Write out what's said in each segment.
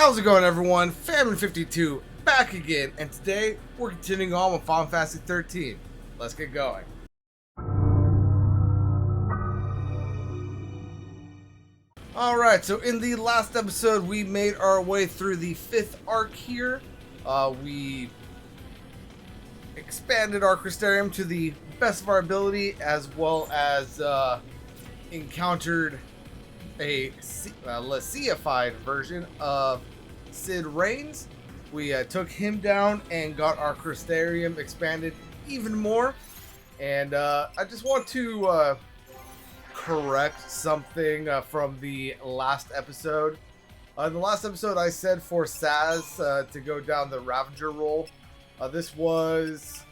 How's it going, everyone? Famine52 back again, and today we're continuing on with Final Fantasy 13. Let's get going. Alright, so in the last episode, we made our way through the 5th arc here. We expanded our Crystarium to the best of our ability, as well as encountered a Laciified version of Cid Rains. We took him down and got our Crystarium expanded even more. And I just want to correct something from the last episode. In the last episode, I said for Sazh to go down the Ravager role. This was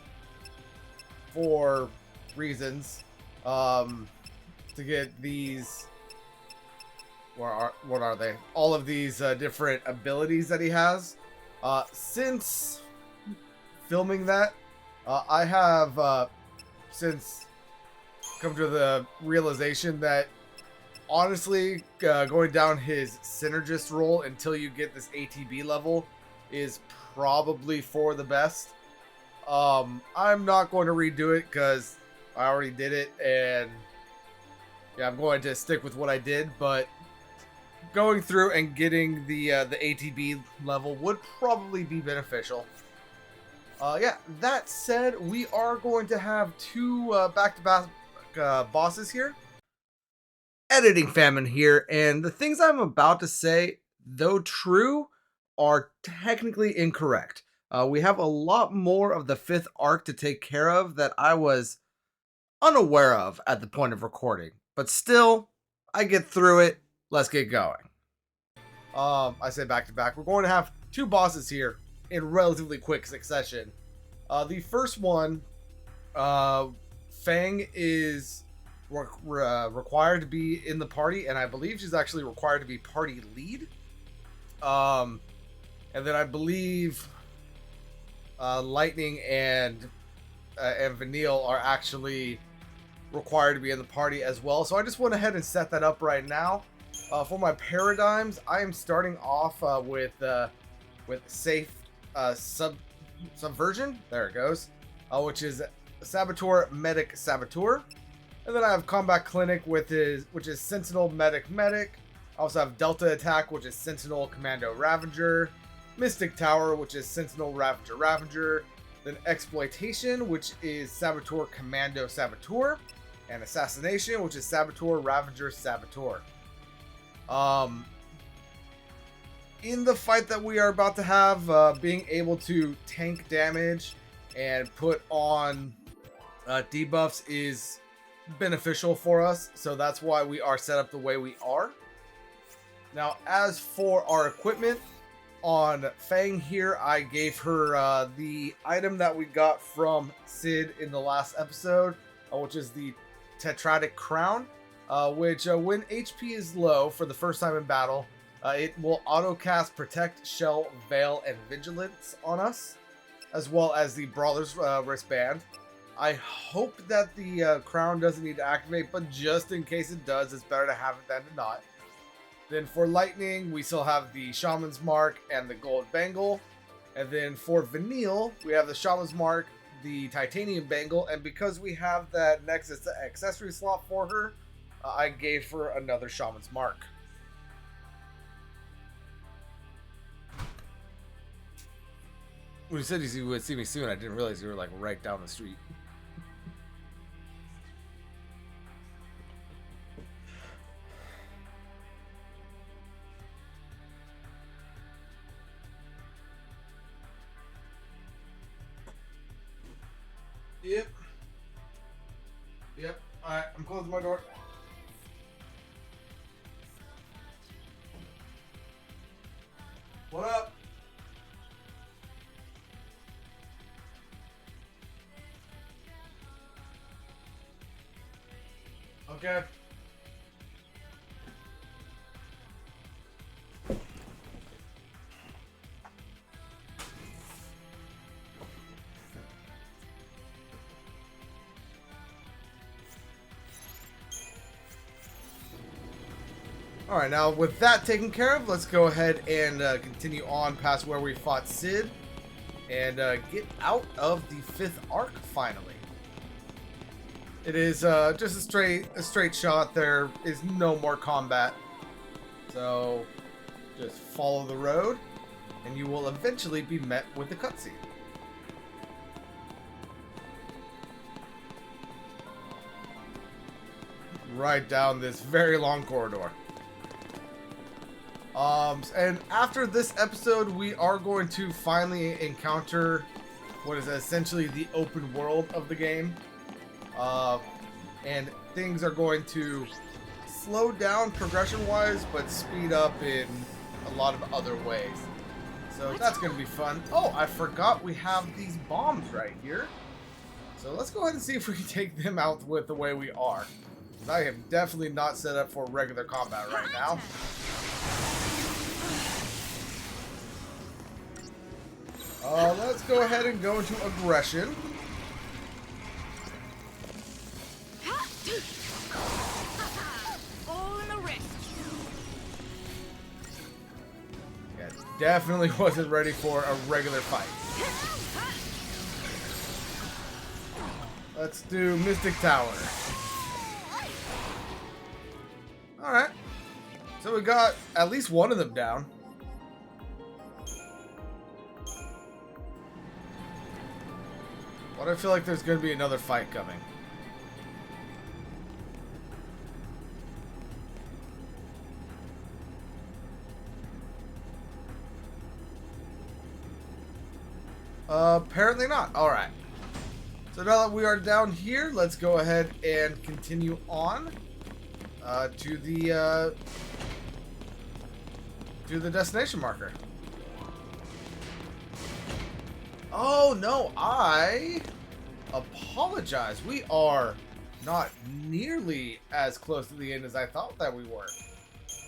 for reasons to get these. What are they? All of these different abilities that he has. Since filming that, I have since come to the realization that honestly, going down his synergist role until you get this ATB level is probably for the best. I'm not going to redo it because I already did it, and yeah, I'm going to stick with what I did, but going through and getting the ATB level would probably be beneficial. Yeah, that said, we are going to have two back-to-back bosses here. Editing Famine here, and the things I'm about to say, though true, are technically incorrect. We have a lot more of the 5th arc to take care of that I was unaware of at the point of recording. But still, I get through it. Let's get going. I say back to back. We're going to have two bosses here in relatively quick succession. The first one, Fang is required to be in the party, and I believe she's actually required to be party lead. And then I believe Lightning and Vanille are actually required to be in the party as well. So I just went ahead and set that up right now. For my paradigms, I am starting off with safe subversion. There it goes, which is Saboteur, Medic, Saboteur, and then I have Combat Clinic which is Sentinel, Medic, Medic. I also have Delta Attack, which is Sentinel, Commando, Ravager. Mystic Tower, which is Sentinel, Ravager, Ravager. Then Exploitation, which is Saboteur, Commando, Saboteur, and Assassination, which is Saboteur, Ravager, Saboteur. In the fight that we are about to have, being able to tank damage and put on debuffs is beneficial for us, so that's why we are set up the way we are. Now, as for our equipment, on Fang here, I gave her the item that we got from Cid in the last episode, which is the Tetradic Crown. Which when HP is low for the first time in battle, it will auto-cast Protect, Shell, Veil, and Vigilance on us, as well as the Brawler's wristband. I hope that the crown doesn't need to activate, but just in case it does, it's better to have it than to not. Then for Lightning, we still have the Shaman's Mark and the Gold Bangle. And then for Vanille, we have the Shaman's Mark, the Titanium Bangle, and because we have that Nexus accessory slot for her, I gave her another Shaman's Mark. When you said you would see me soon, I didn't realize you were like right down the street. Yep. Alright, I'm closing my door. What up? Okay. Alright, now with that taken care of, let's go ahead and continue on past where we fought Cid. And get out of the 5th arc, finally. It is just a straight shot. There is no more combat. So, just follow the road, and you will eventually be met with the cutscene. Right down this very long corridor. And after this episode, we are going to finally encounter what is essentially the open world of the game. And things are going to slow down progression-wise, but speed up in a lot of other ways. So that's going to be fun. Oh, I forgot we have these bombs right here. So let's go ahead and see if we can take them out with the way we are. I am definitely not set up for regular combat right now. Let's go ahead and go into aggression. Yeah, definitely wasn't ready for a regular fight. Let's do Mystic Tower. Alright. So we got at least one of them down. But I feel like there's going to be another fight coming. Apparently not. Alright. So now that we are down here, let's go ahead and continue on to the destination marker. Oh no, I apologize. We are not nearly as close to the end as I thought that we were.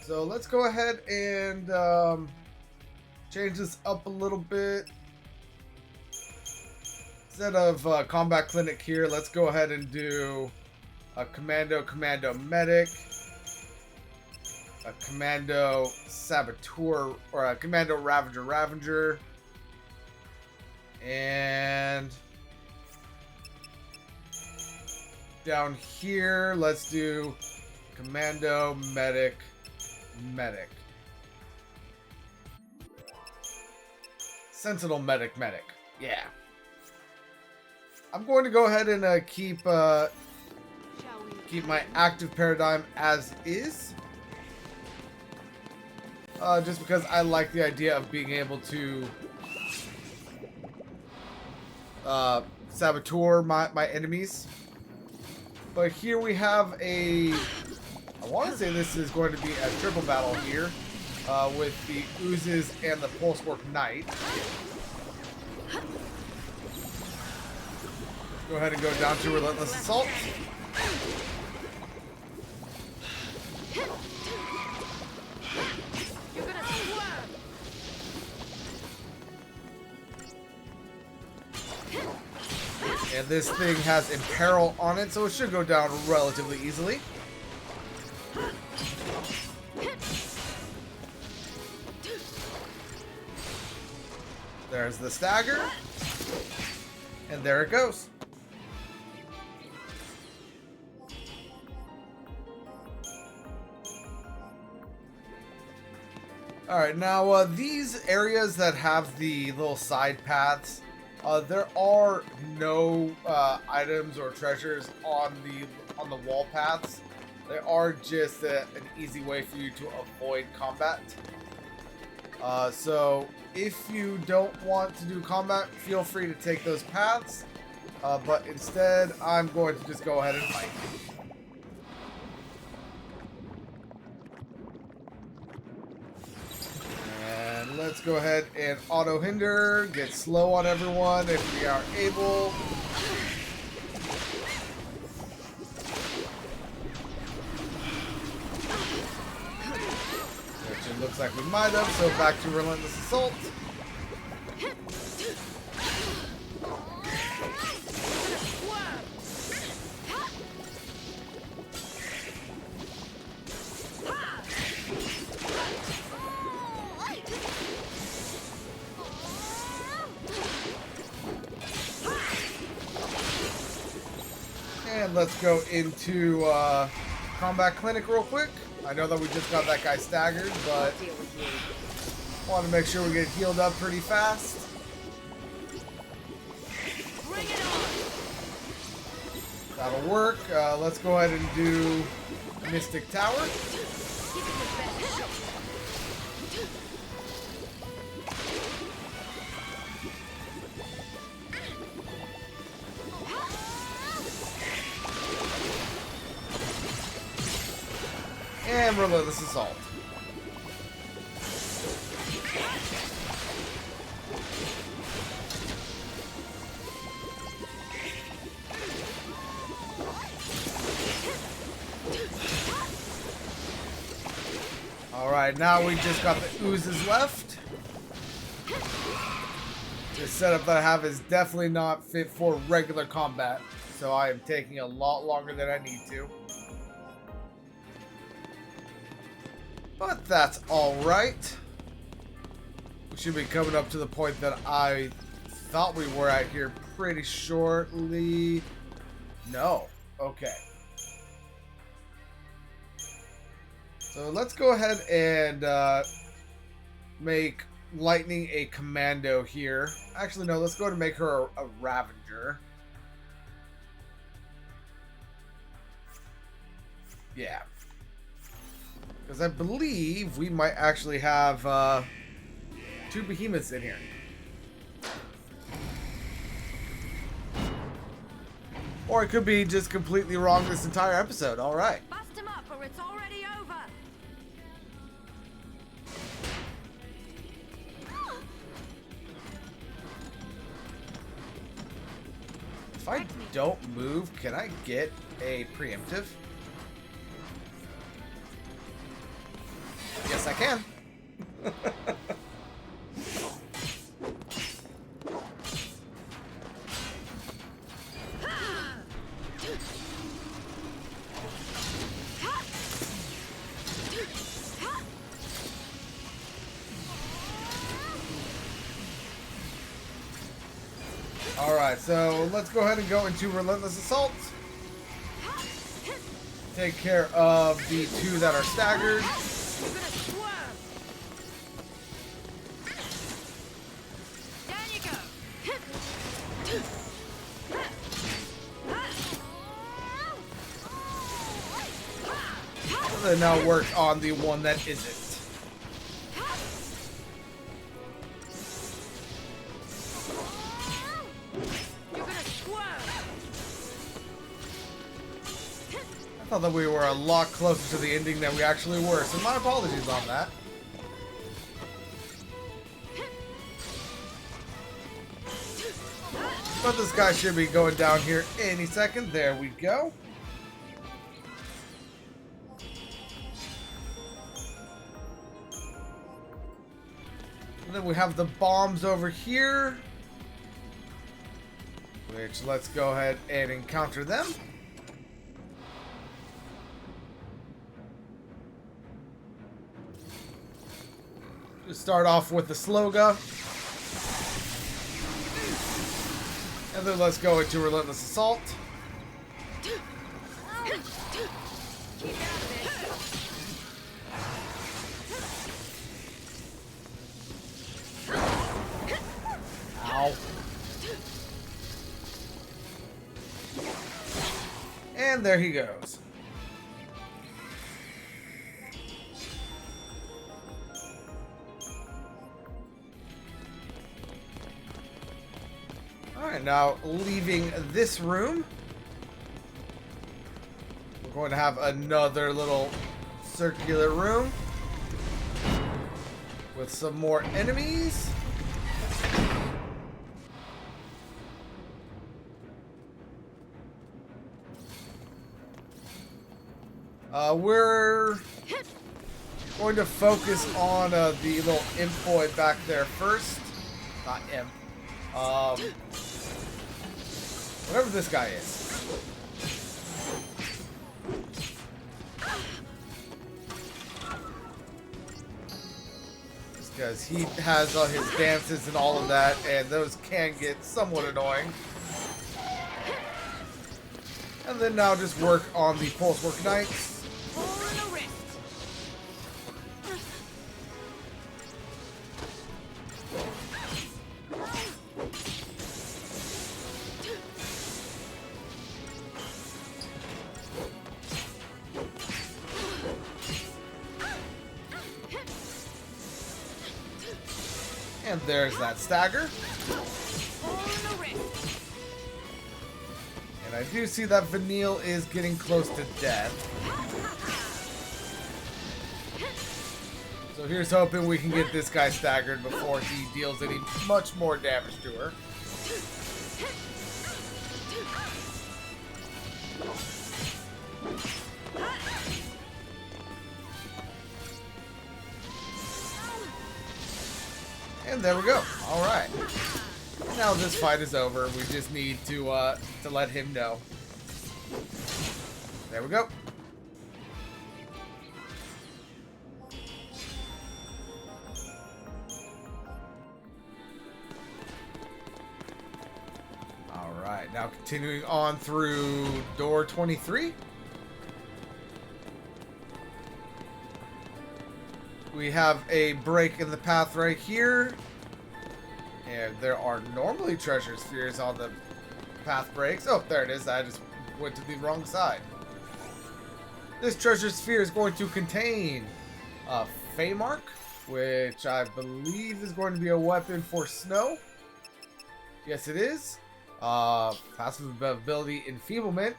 So let's go ahead and change this up a little bit. Instead of combat clinic here, let's go ahead and do a commando medic, a commando saboteur, or a commando ravager, and down here, let's do commando medic. Sentinel medic. Yeah. I'm going to go ahead and keep my active paradigm as is. Just because I like the idea of being able to saboteur my enemies. But here we have I want to say this is going to be a triple battle here with the Oozes and the Pulsework Knight. Go ahead and go down to Relentless Assault. And this thing has Imperil on it, so it should go down relatively easily. There's the stagger. And there it goes. Alright, now these areas that have the little side paths, there are no items or treasures on the wall paths. They are just an easy way for you to avoid combat. So if you don't want to do combat, feel free to take those paths. But instead, I'm going to just go ahead and fight. And let's go ahead and auto hinder, get slow on everyone if we are able. Which it looks like we might have, so back to Relentless Assault. And let's go into combat clinic real quick. I know that we just got that guy staggered, but want to make sure we get healed up pretty fast. Bring it on. That'll work. Let's go ahead and do Mystic Tower. Give it your best shot. And Relentless Assault. Alright, now we just got the oozes left. The setup that I have is definitely not fit for regular combat, so I am taking a lot longer than I need to. But that's alright. We should be coming up to the point that I thought we were at here pretty shortly. No. Okay. So let's go ahead and make Lightning a commando here. Actually, no, let's go ahead and make her a Ravager. Yeah. Because I believe we might actually have 2 behemoths in here. Or it could be just completely wrong this entire episode. Alright. Bust him up or it's already over. If I don't move, can I get a preemptive? Yes, I can. Alright, so let's go ahead and go into Relentless Assault. Take care of the 2 that are staggered. You're gonna swerve. Down you go. And then now work on the one that isn't. You're gonna swerve. I thought that we were a lot closer to the ending than we actually were, so my apologies on that. But this guy should be going down here any second. There we go. And then we have the bombs over here, which let's go ahead and encounter them. Just start off with the Sloga. And then let's go into Relentless Assault. Ow. And there he goes. Alright, now leaving this room, we're going to have another little circular room with some more enemies. We're going to focus on the little imp boy back there first. Not imp. Whatever this guy is. Because he has all his dances and all of that, and those can get somewhat annoying. And then now just work on the pulse work knights. Fall in the wrist. And there's that stagger. Fall in the wrist. And I do see that Vanille is getting close to death. So here's hoping we can get this guy staggered before he deals any much more damage to her. And there we go. All right. Now this fight is over. We just need to let him know. There we go. All right. Now continuing on through door 23. We have a break in the path right here. And there are normally treasure spheres on the path breaks. Oh, there it is. I just went to the wrong side. This treasure sphere is going to contain Feymark, which I believe is going to be a weapon for Snow. Yes, it is. Passive ability Enfeeblement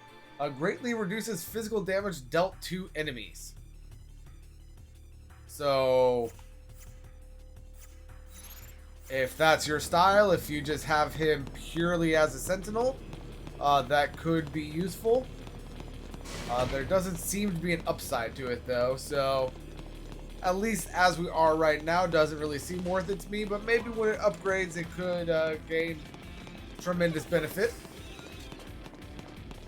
greatly reduces physical damage dealt to enemies. So, if that's your style, if you just have him purely as a sentinel, that could be useful. There doesn't seem to be an upside to it though, so at least as we are right now, doesn't really seem worth it to me, but maybe when it upgrades it could gain tremendous benefit.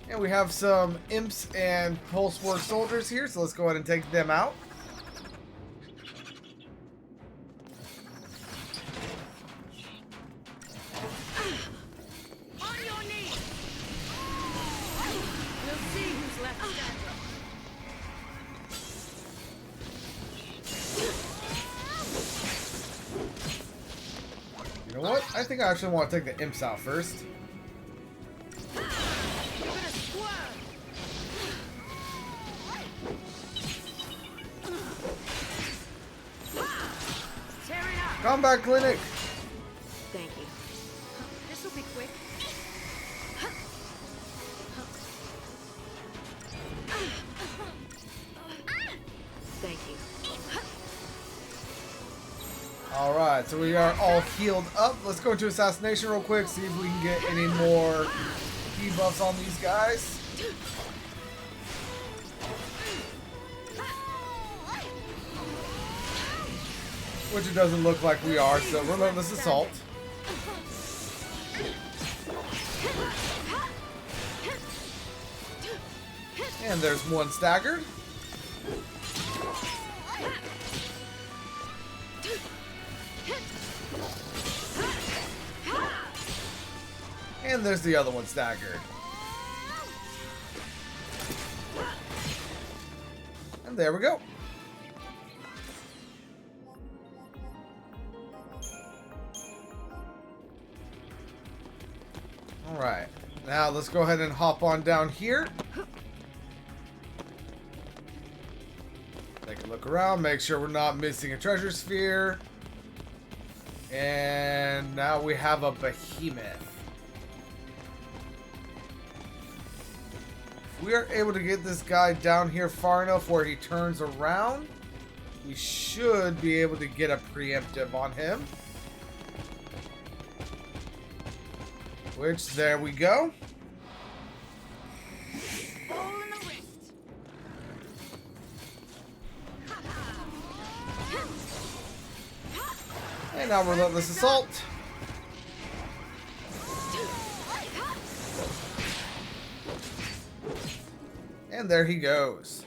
And we have some imps and pulse work soldiers here, so let's go ahead and take them out. On your knees. We'll see who's left standing. You know what? I think I actually want to take the imps out first. You're gonna swerve. Tear it up. Combat clinic! Thank you. This'll be quick. Thank you. Alright, so we are all healed up. Let's go into assassination real quick, see if we can get any more debuffs on these guys. Which it doesn't look like we are, so relentless assault. And there's one staggered. And there's the other one staggered. And there we go. Alright, now let's go ahead and hop on down here. Take a look around, make sure we're not missing a treasure sphere. And now we have a behemoth. If we are able to get this guy down here far enough where he turns around, we should be able to get a preemptive on him. Which, there we go. Fall in the wrist. And now relentless assault. And there he goes.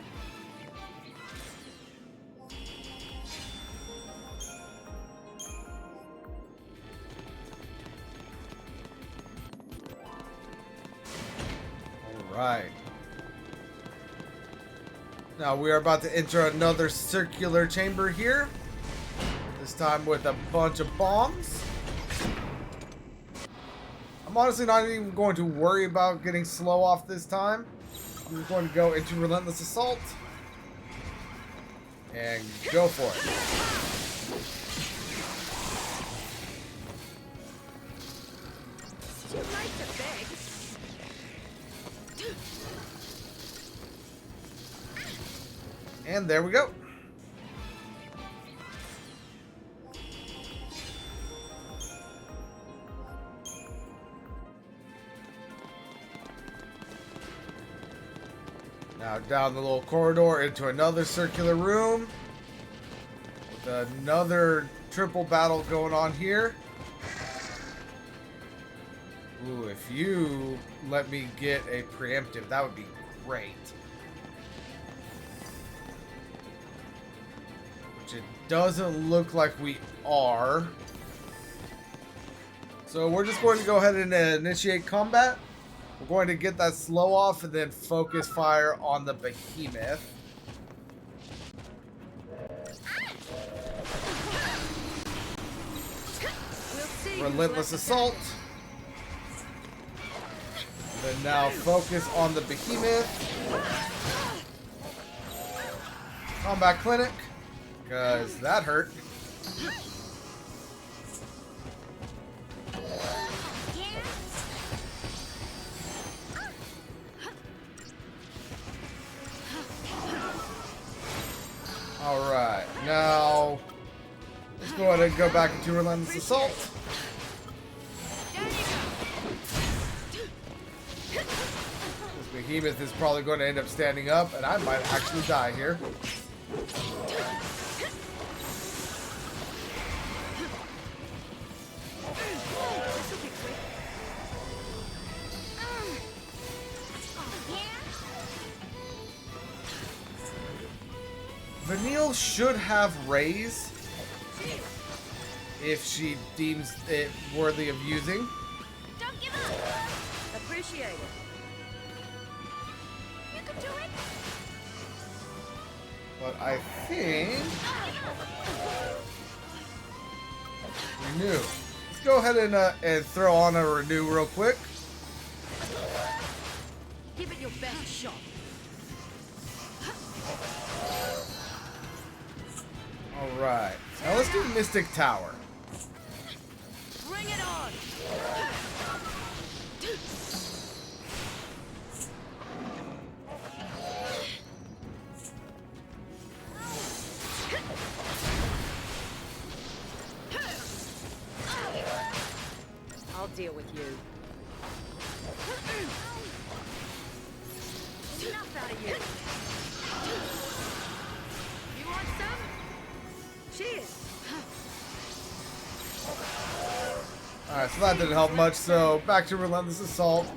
Alright. Now we are about to enter another circular chamber here. This time with a bunch of bombs. I'm honestly not even going to worry about getting slow off this time. I'm just going to go into Relentless Assault. And go for it. It's too late to beg. And there we go. Now down the little corridor into another circular room. With another triple battle going on here. Ooh, if you let me get a preemptive, that would be great. Which it doesn't look like we are. So we're just going to go ahead and initiate combat. We're going to get that slow off and then focus fire on the behemoth. We'll see. Relentless Assault. Then now focus on the behemoth. Combat Clinic. Because that hurt. Alright, now let's go ahead and go back into Relentless Assault. This behemoth is probably going to end up standing up, and I might actually die here. This'll be quick. Vanille should have raise if she deems it worthy of using. Don't give up. Appreciate it. You can do it. But I think renew. Let's go ahead and throw on a renew real quick. Give it your best shot. All right. Now let's do Mystic Tower. Bring it on. I'll deal with you. Enough out of you. You want some? Cheers. Alright, so that didn't help much, so back to Relentless Assault.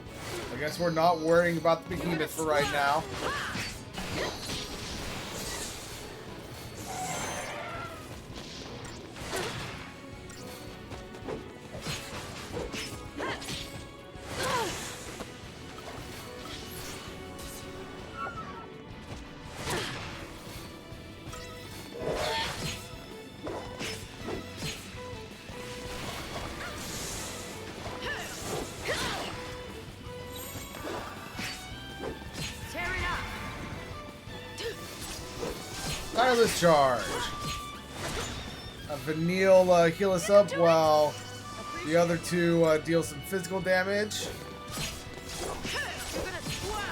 I guess we're not worrying about the behemoth for right now. Tear it up. Tireless Charge. Vanille heal us up while the other two deal some physical damage. You're gonna squirm.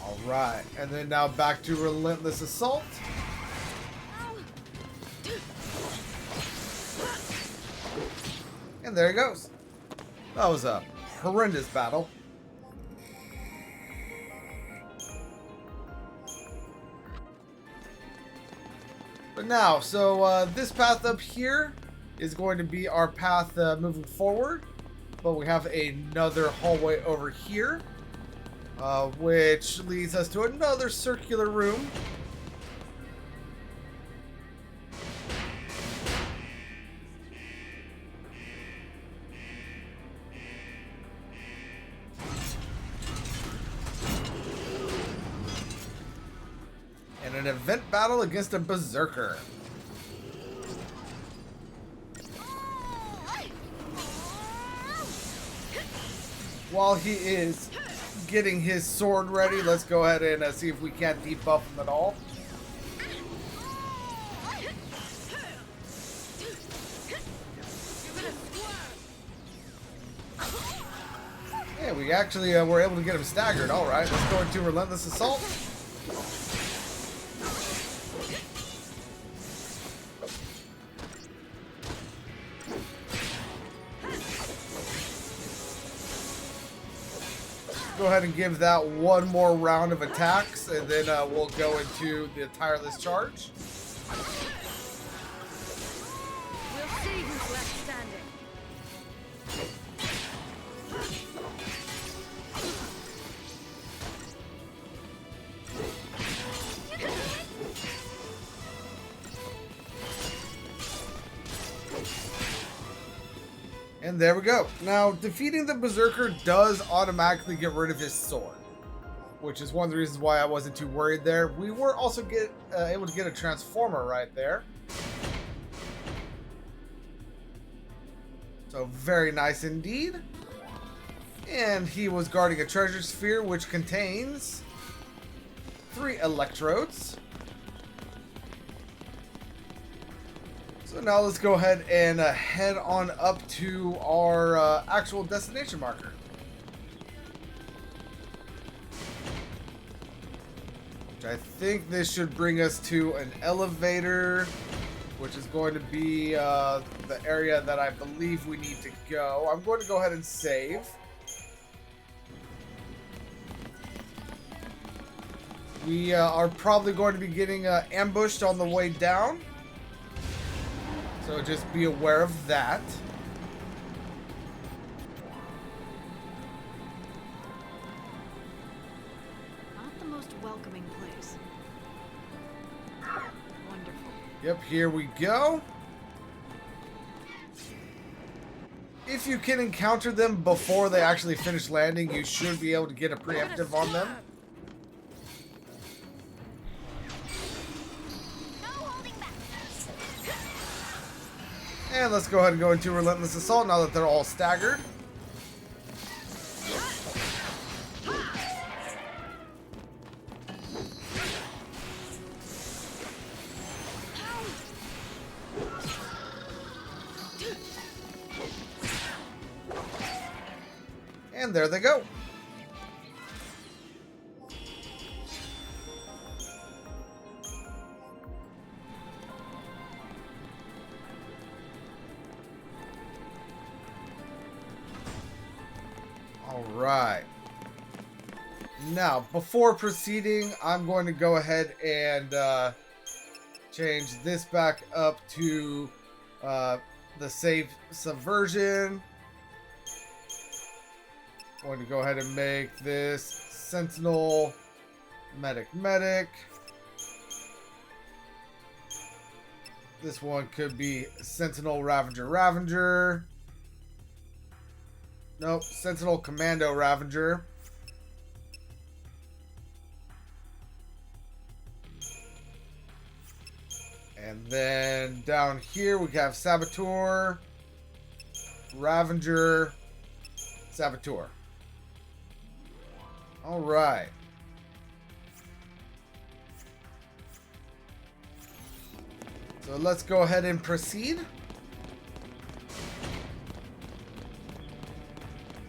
Alright, and then now back to Relentless Assault. And there he goes. That was a horrendous battle. But now, so this path up here is going to be our path moving forward. But we have another hallway over here, which leads us to another circular room. an event battle against a berserker. While he is getting his sword ready, let's go ahead and see if we can't debuff him at all. Yeah, we actually were able to get him staggered. All right, let's go into Relentless Assault. Go ahead and give that one more round of attacks, and then we'll go into the tireless charge. We'll see who's left standing. And there we go. Now, defeating the Berserker does automatically get rid of his sword, which is one of the reasons why I wasn't too worried there. We were also able to get a Transformer right there. So very nice indeed. And he was guarding a treasure sphere, which contains 3 electrodes. So now let's go ahead and head on up to our actual destination marker. Which I think this should bring us to an elevator, which is going to be the area that I believe we need to go. I'm going to go ahead and save. We are probably going to be getting ambushed on the way down. So just be aware of that. Not the most welcoming place. Wonderful. Yep, here we go. If you can encounter them before they actually finish landing, you should be able to get a preemptive on them. And let's go ahead and go into Relentless Assault now that they're all staggered. And there they go. Alright. Now, before proceeding, I'm going to go ahead and change this back up to the save subversion. Going to go ahead and make this Sentinel Medic. This one could be Sentinel Ravager. Nope, Sentinel Commando Ravager. And then down here we have Saboteur, Ravager, Saboteur. All right. So let's go ahead and proceed.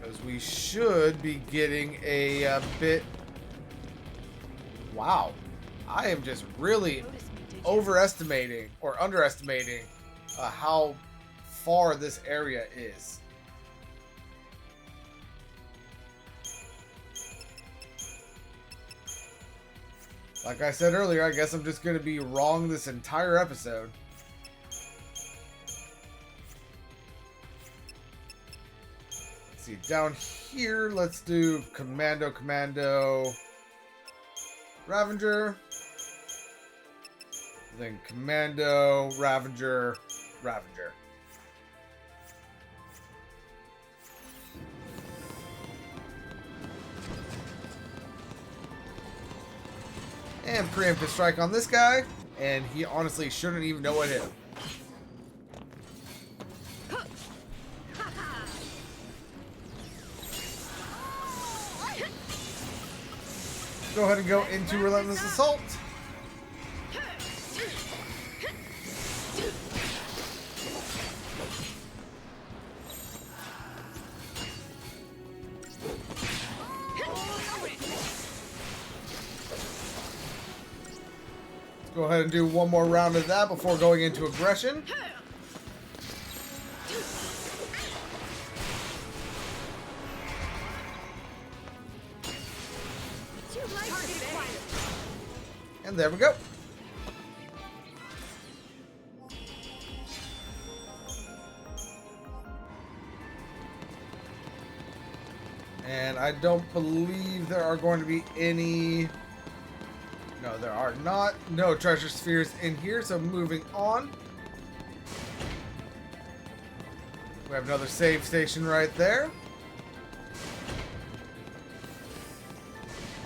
Because we should be getting a bit... Wow. I am just really overestimating or underestimating how far this area is. Like I said earlier, I guess I'm just going to be wrong this entire episode. Let's see, down here, let's do Commando, Ravager. Then Commando, Ravager. And preemptive strike on this guy. And he honestly shouldn't even know what hit him. Go ahead and go into Relentless Assault. Go ahead and do one more round of that before going into aggression. And there we go. And I don't believe there are going to be any... No, there are not. No treasure spheres in here, so moving on. We have another save station right there.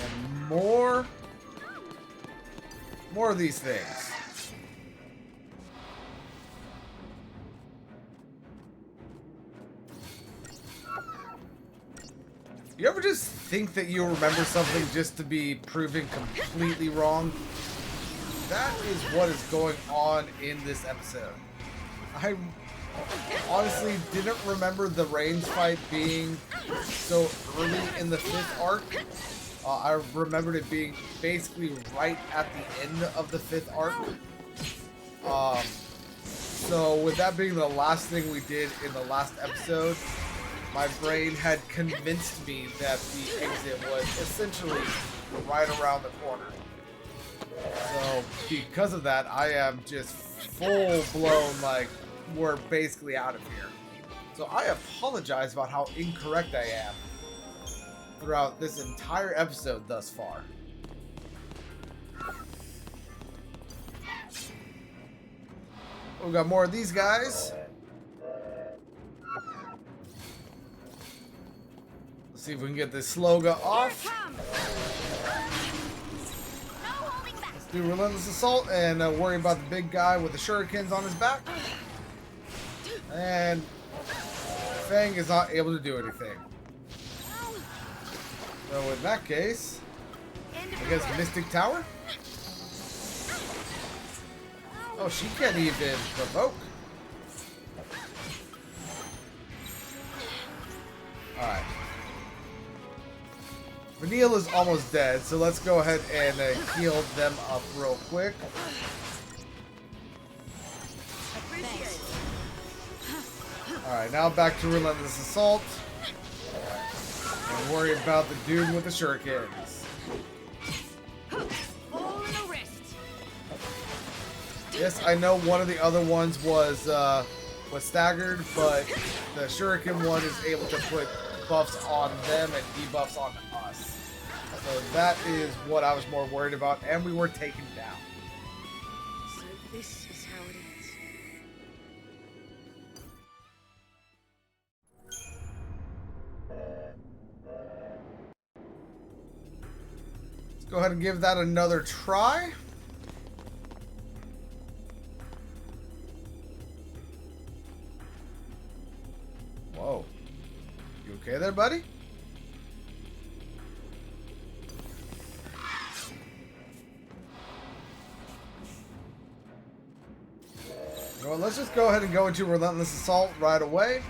And more of these things. You ever just think that you remember something just to be proven completely wrong? That is what is going on in this episode. I honestly didn't remember the Reigns fight being so early in the 5th arc. I remembered it being basically right at the end of the 5th arc. So with that being the last thing we did in the last episode, my brain had convinced me that the exit was essentially right around the corner. So because of that, I am just full blown, like, we're basically out of here. So I apologize about how incorrect I am throughout this entire episode thus far. We got more of these guys. Let's see if we can get this Sloga off. Let's do Relentless Assault and worry about the big guy with the shurikens on his back. And Fang is not able to do anything. So in that case, I guess Mystic Tower? Oh, she can't even provoke. Alright. Vanille is almost dead, so let's go ahead and heal them up real quick. Alright, now back to Relentless Assault. And worry about the dude with the shurikens. Yes, I know one of the other ones was staggered, but the shuriken one is able to put buffs on them and debuffs on us. So that is what I was more worried about, and we were taken down. So this is how it ends. Let's go ahead and give that another try. Whoa. You okay there, buddy? Well, let's just go ahead and go into Relentless Assault right away.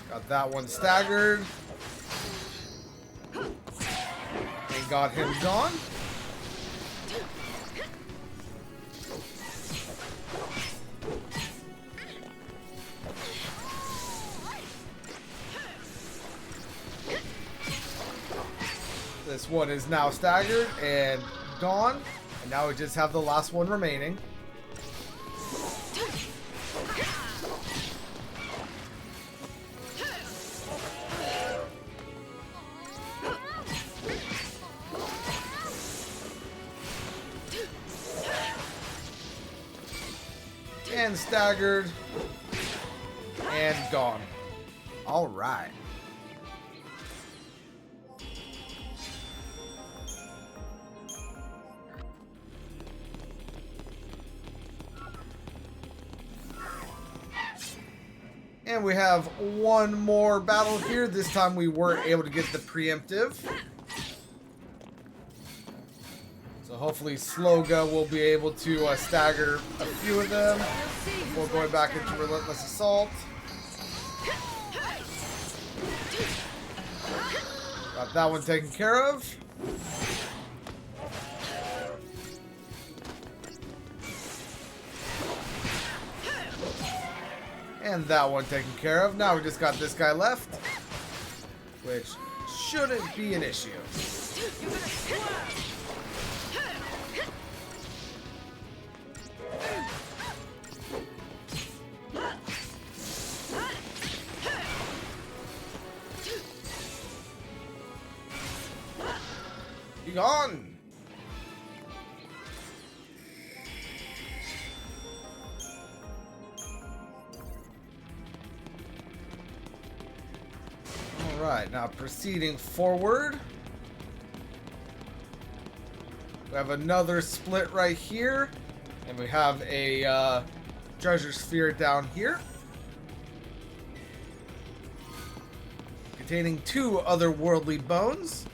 Got that one staggered. And got him gone. This one is now staggered and gone. And now we just have the last one remaining. And staggered. And gone. All right. And we have one more battle here. This time we weren't able to get the preemptive. So hopefully Sloga will be able to stagger a few of them before going back into Relentless Assault. Got that one taken care of. And that one taken care of. Now we just got this guy left, which shouldn't be an issue. Be gone. Alright, now proceeding forward. We have another split right here. And we have a treasure sphere down here. Containing 2 otherworldly bones.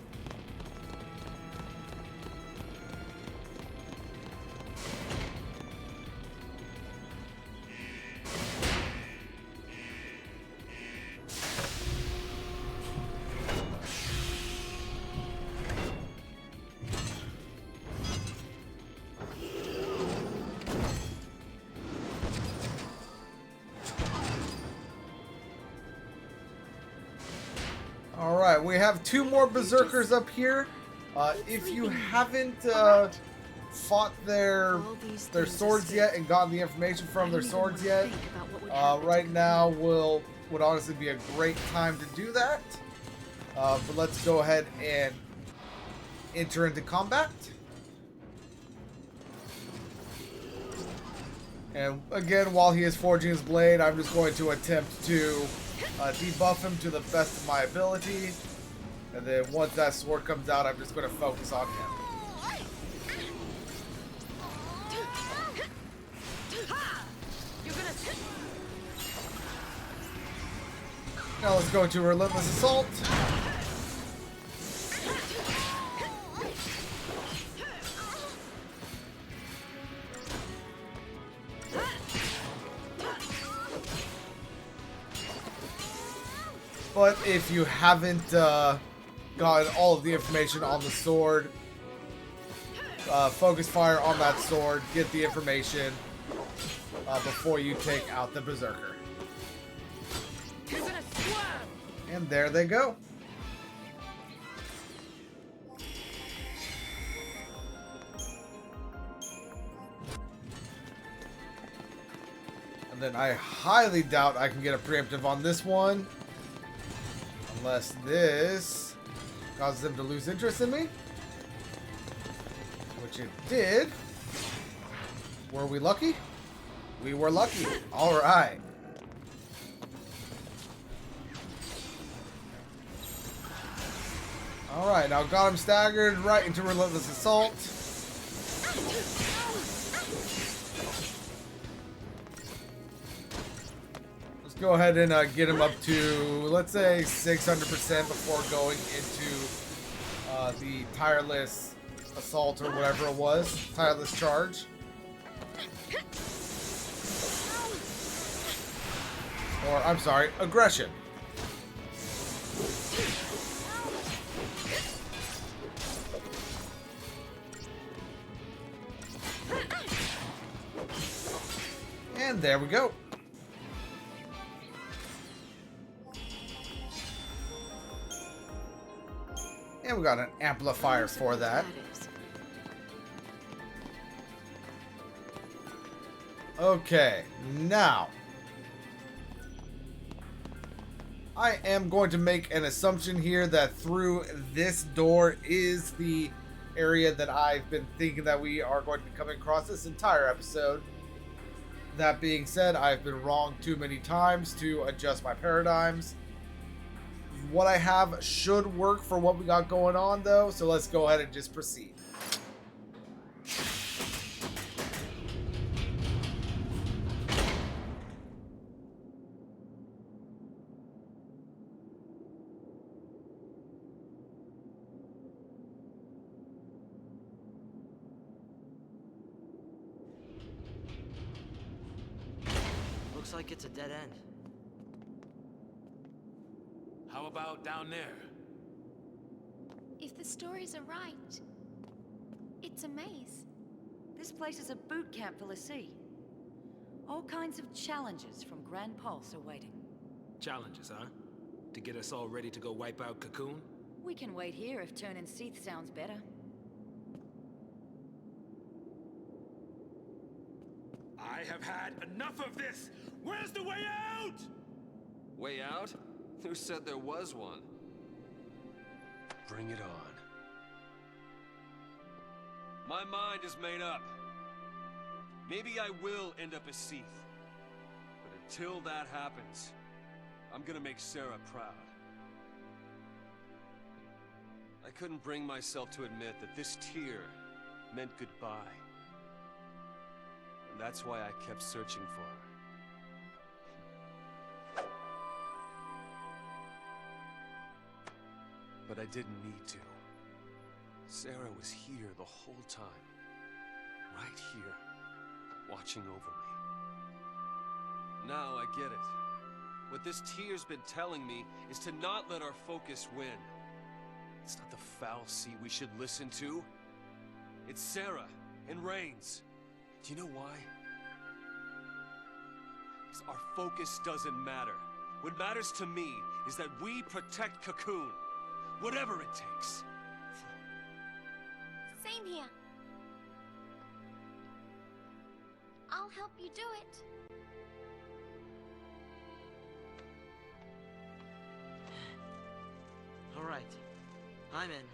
Alright, we have 2 more berserkers up here. If you haven't fought their swords yet and gotten the information from their swords yet, right now would honestly be a great time to do that. But let's go ahead and enter into combat. And again, while he is forging his blade, I'm just going to attempt to debuff him to the best of my ability. And then once that sword comes out, I'm just going to focus on him. Now let's go into Relentless Assault. But if you haven't gotten all of the information on the sword, focus fire on that sword, get the information before you take out the berserker. And there they go. And then I highly doubt I can get a preemptive on this one. Unless this causes them to lose interest in me. Which it did. Were we lucky? We were lucky. Alright. Alright, now got him staggered right into Relentless Assault. Let's go ahead and get him up to, let's say, 600% before going into the Tireless Assault or whatever it was. Tireless Charge. Or, I'm sorry, Aggression. And there we go. And we got an amplifier for that. Okay, now I am going to make an assumption here that through this door is the area that I've been thinking that we are going to be coming across this entire episode. That being said, I've been wrong too many times to adjust my paradigms. What I have should work for what we got going on, though, so let's go ahead and just proceed. Looks like it's a dead end. How about down there? If the stories are right, it's a maze. This place is a boot camp for l'Cie. All kinds of challenges from Grand Pulse are waiting. Challenges, huh? To get us all ready to go wipe out Cocoon? We can wait here if turning Seath sounds better. I have had enough of this! Where's the way out? Way out? Who said there was one? Bring it on. My mind is made up. Maybe I will end up as Seath. But until that happens, I'm gonna make Sarah proud. I couldn't bring myself to admit that this tear meant goodbye. And that's why I kept searching for her. But I didn't need to. Sarah was here the whole time. Right here. Watching over me. Now I get it. What this tear's been telling me is to not let our focus win. It's not the fal'Cie we should listen to. It's Sarah and Raines. Do you know why? Because our focus doesn't matter. What matters to me is that we protect Cocoon. Whatever it takes. Same here. I'll help you do it. All right, I'm in.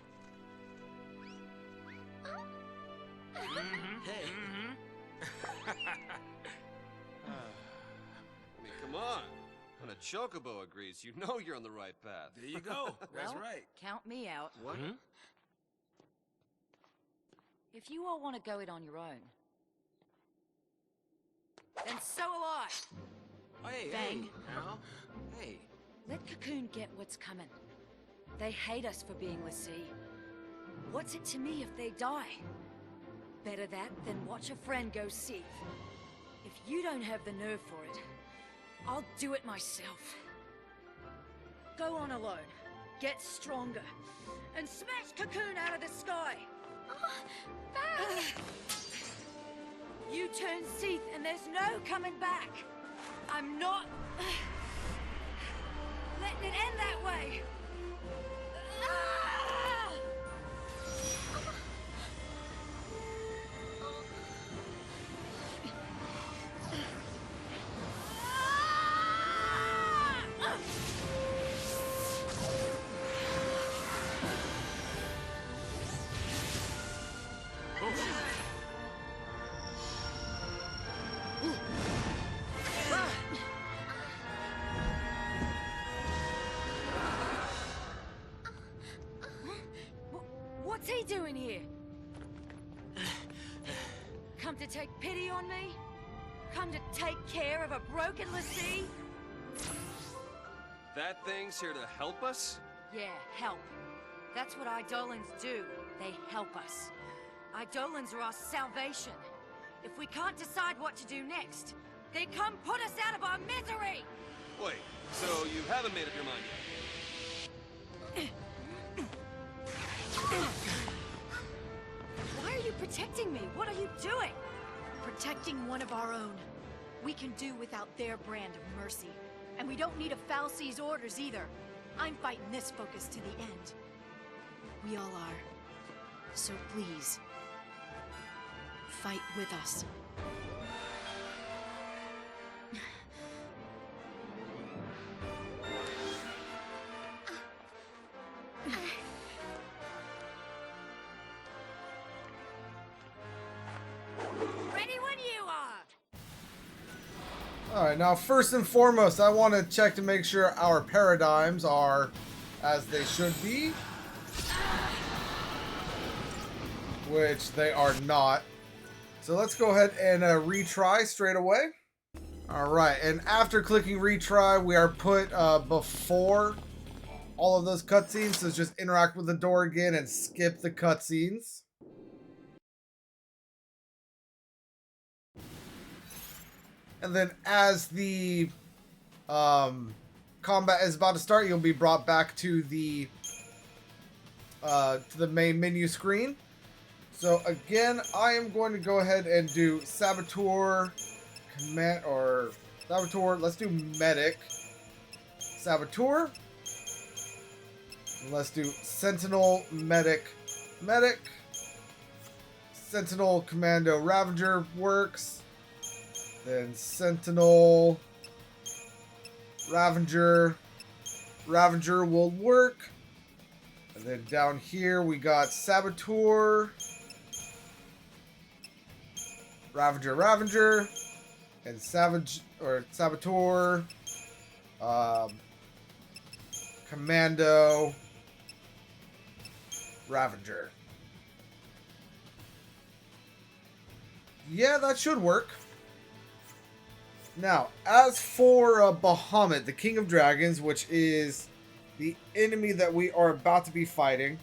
Hey, I mean, come on. When a chocobo agrees, you know you're on the right path. There you go. That's Well, right. Count me out. what? If you all want to go it on your own, then so will I. Hey, Fang. hey, now. Hey. Let Cocoon get what's coming. They hate us for being l'Cie. What's it to me if they die? Better that than watch a friend go Seath. If you don't have the nerve for it, I'll do it myself. Go on alone, get stronger, and smash Cocoon out of the sky! Fang! You turn Seath and there's no coming back! I'm not... letting it end that way! Ah! What's he doing here? Come to take pity on me? Come to take care of a broken l'Cie? That thing's here to help us? Yeah, help. That's what Eidolons do. They help us. Eidolons are our salvation. If we can't decide what to do next, they come put us out of our misery! Wait, so you haven't made up your mind yet? Why are you protecting me? What are you doing? Protecting one of our own. We can do without their brand of mercy. And we don't need a fal'Cie's orders either. I'm fighting this focus to the end. We all are. So please, fight with us. Ready when you are! Alright, now first and foremost, I want to check to make sure our paradigms are as they should be. Which they are not. So let's go ahead and retry straight away. Alright, and after clicking retry, we are put before all of those cutscenes. So just interact with the door again and skip the cutscenes. And then as the combat is about to start, you'll be brought back to the main menu screen. So again, I am going to go ahead and do Saboteur, Saboteur, let's do Medic, Saboteur, and let's do Sentinel, Medic, Sentinel, Commando, Ravager works, then Sentinel, Ravager will work, and then down here we got Saboteur, Ravager, and Saboteur, Commando, Ravager. Yeah, that should work. Now, as for Bahamut, the King of Dragons, which is the enemy that we are about to be fighting,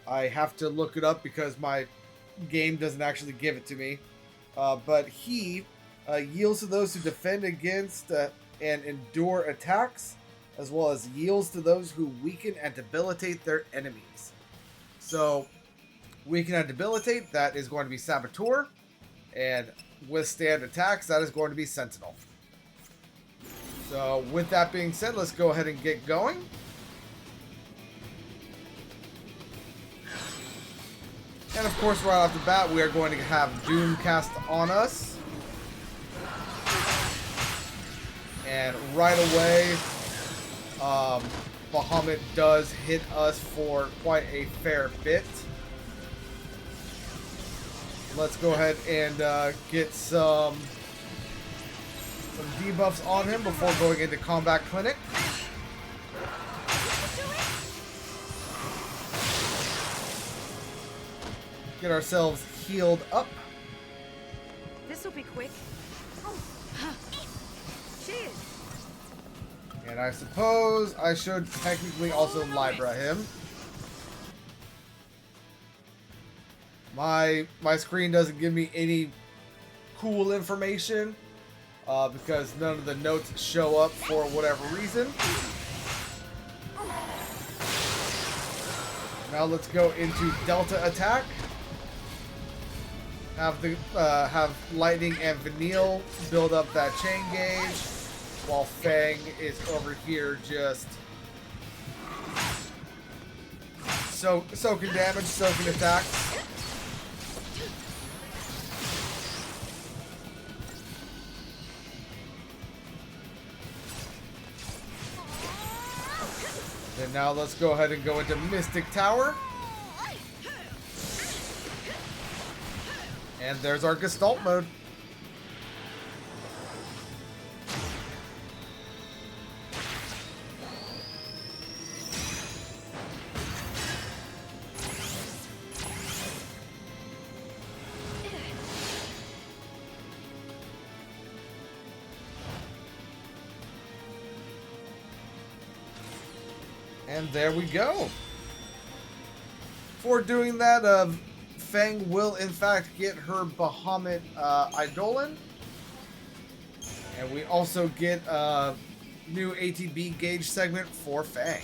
I have to look it up because my game doesn't actually give it to me. But he yields to those who defend against and endure attacks, as well as yields to those who weaken and debilitate their enemies. So, weaken and debilitate, that is going to be Saboteur, and withstand attacks, that is going to be Sentinel. So, with that being said, let's go ahead and get going. And of course, right off the bat, we are going to have Doom cast on us. And right away, Bahamut does hit us for quite a fair bit. Let's go ahead and get some debuffs on him before going into Combat Clinic. Get ourselves healed up. This'll be quick. Cheers. And I suppose I should technically also Libra him. My screen doesn't give me any cool information because none of the notes show up for whatever reason. Now let's go into Delta attack. Have Lightning and Vanille build up that chain gauge, while Fang is over here just soaking damage, soaking attacks. And now let's go ahead and go into Mystic Tower. And there's our Gestalt mode. And there we go. For doing that, Fang will in fact get her Bahamut Eidolon. And we also get a new ATB gauge segment for Fang.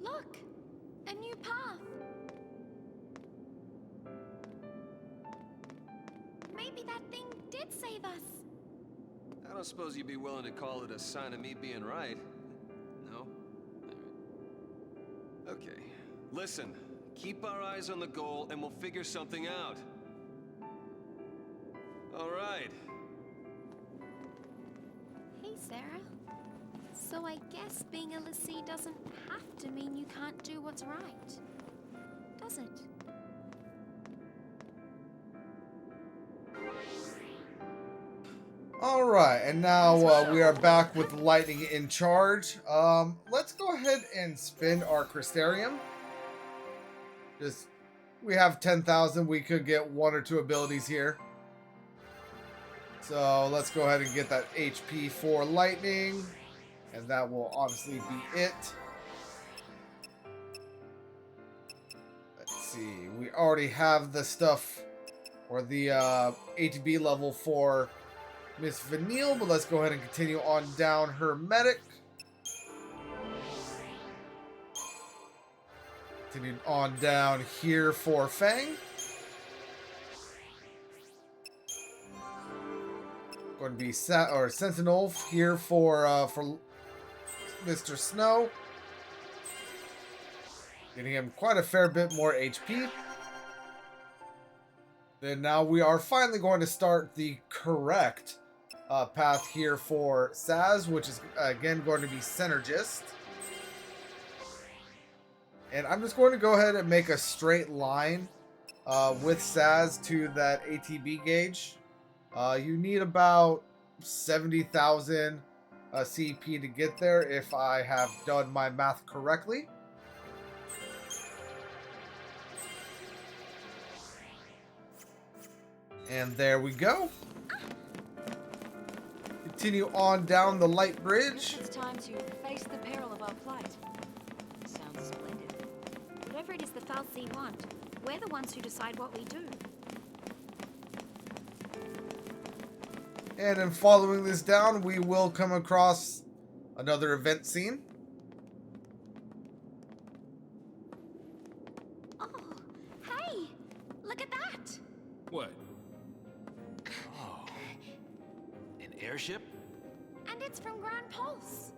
Look! A new path! Maybe that thing did save us! I don't suppose you'd be willing to call it a sign of me being right. No? Okay. Listen, keep our eyes on the goal and we'll figure something out. All right. Hey, Sarah. So I guess being a l'Cie doesn't have to mean you can't do what's right, does it? Alright, and now we are back with Lightning in charge. Let's go ahead and spin our Crystarium. Just, we have 10,000, we could get 1 or 2 abilities here. So let's go ahead and get that HP for Lightning. And that will obviously be it. Let's see, we already have the stuff, or the ATB level for Miss Vanille, but let's go ahead and continue on down her medic. Continue on down here for Fang. Going to be Sentinel here for Mr. Snow. Getting him quite a fair bit more HP. Then now we are finally going to start the correct path here for Saz, which is again going to be Synergist. And I'm just going to go ahead and make a straight line with Saz to that ATB gauge. You need about 70,000 CP to get there if I have done my math correctly. And there we go. Continue on down the light bridge. It's time to face the peril of our plight. Sounds splendid. Whatever it is the Fal'Cie want, we're the ones who decide what we do. And in following this down, we will come across another event scene. Oh, hey! Look at that! What? Oh. An airship? And it's from Grand Pulse.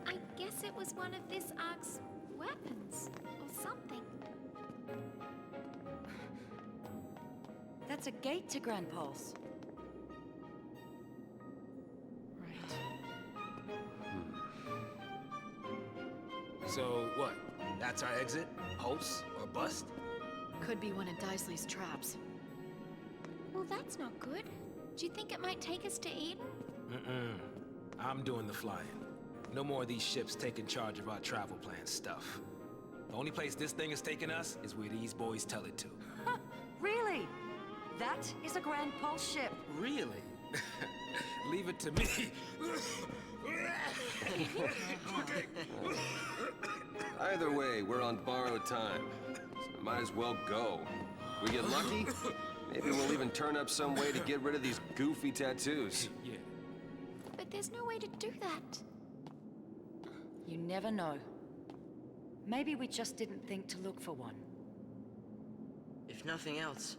I guess it was one of this Ark's weapons, or something. That's a gate to Grand Pulse. Right. So what? That's our exit? Pulse or bust? Could be one of Daisley's traps. Well, that's not good. Do you think it might take us to Eden? I'm doing the flying. No more of these ships taking charge of our travel plan stuff. The only place this thing is taking us is where these boys tell it to. Really? That is a Grand Pulse ship. Really? Leave it to me. Either way, we're on borrowed time. So might as well go. We get lucky, maybe we'll even turn up some way to get rid of these goofy tattoos. Yeah. But there's no way to do that. You never know. Maybe we just didn't think to look for one. If nothing else,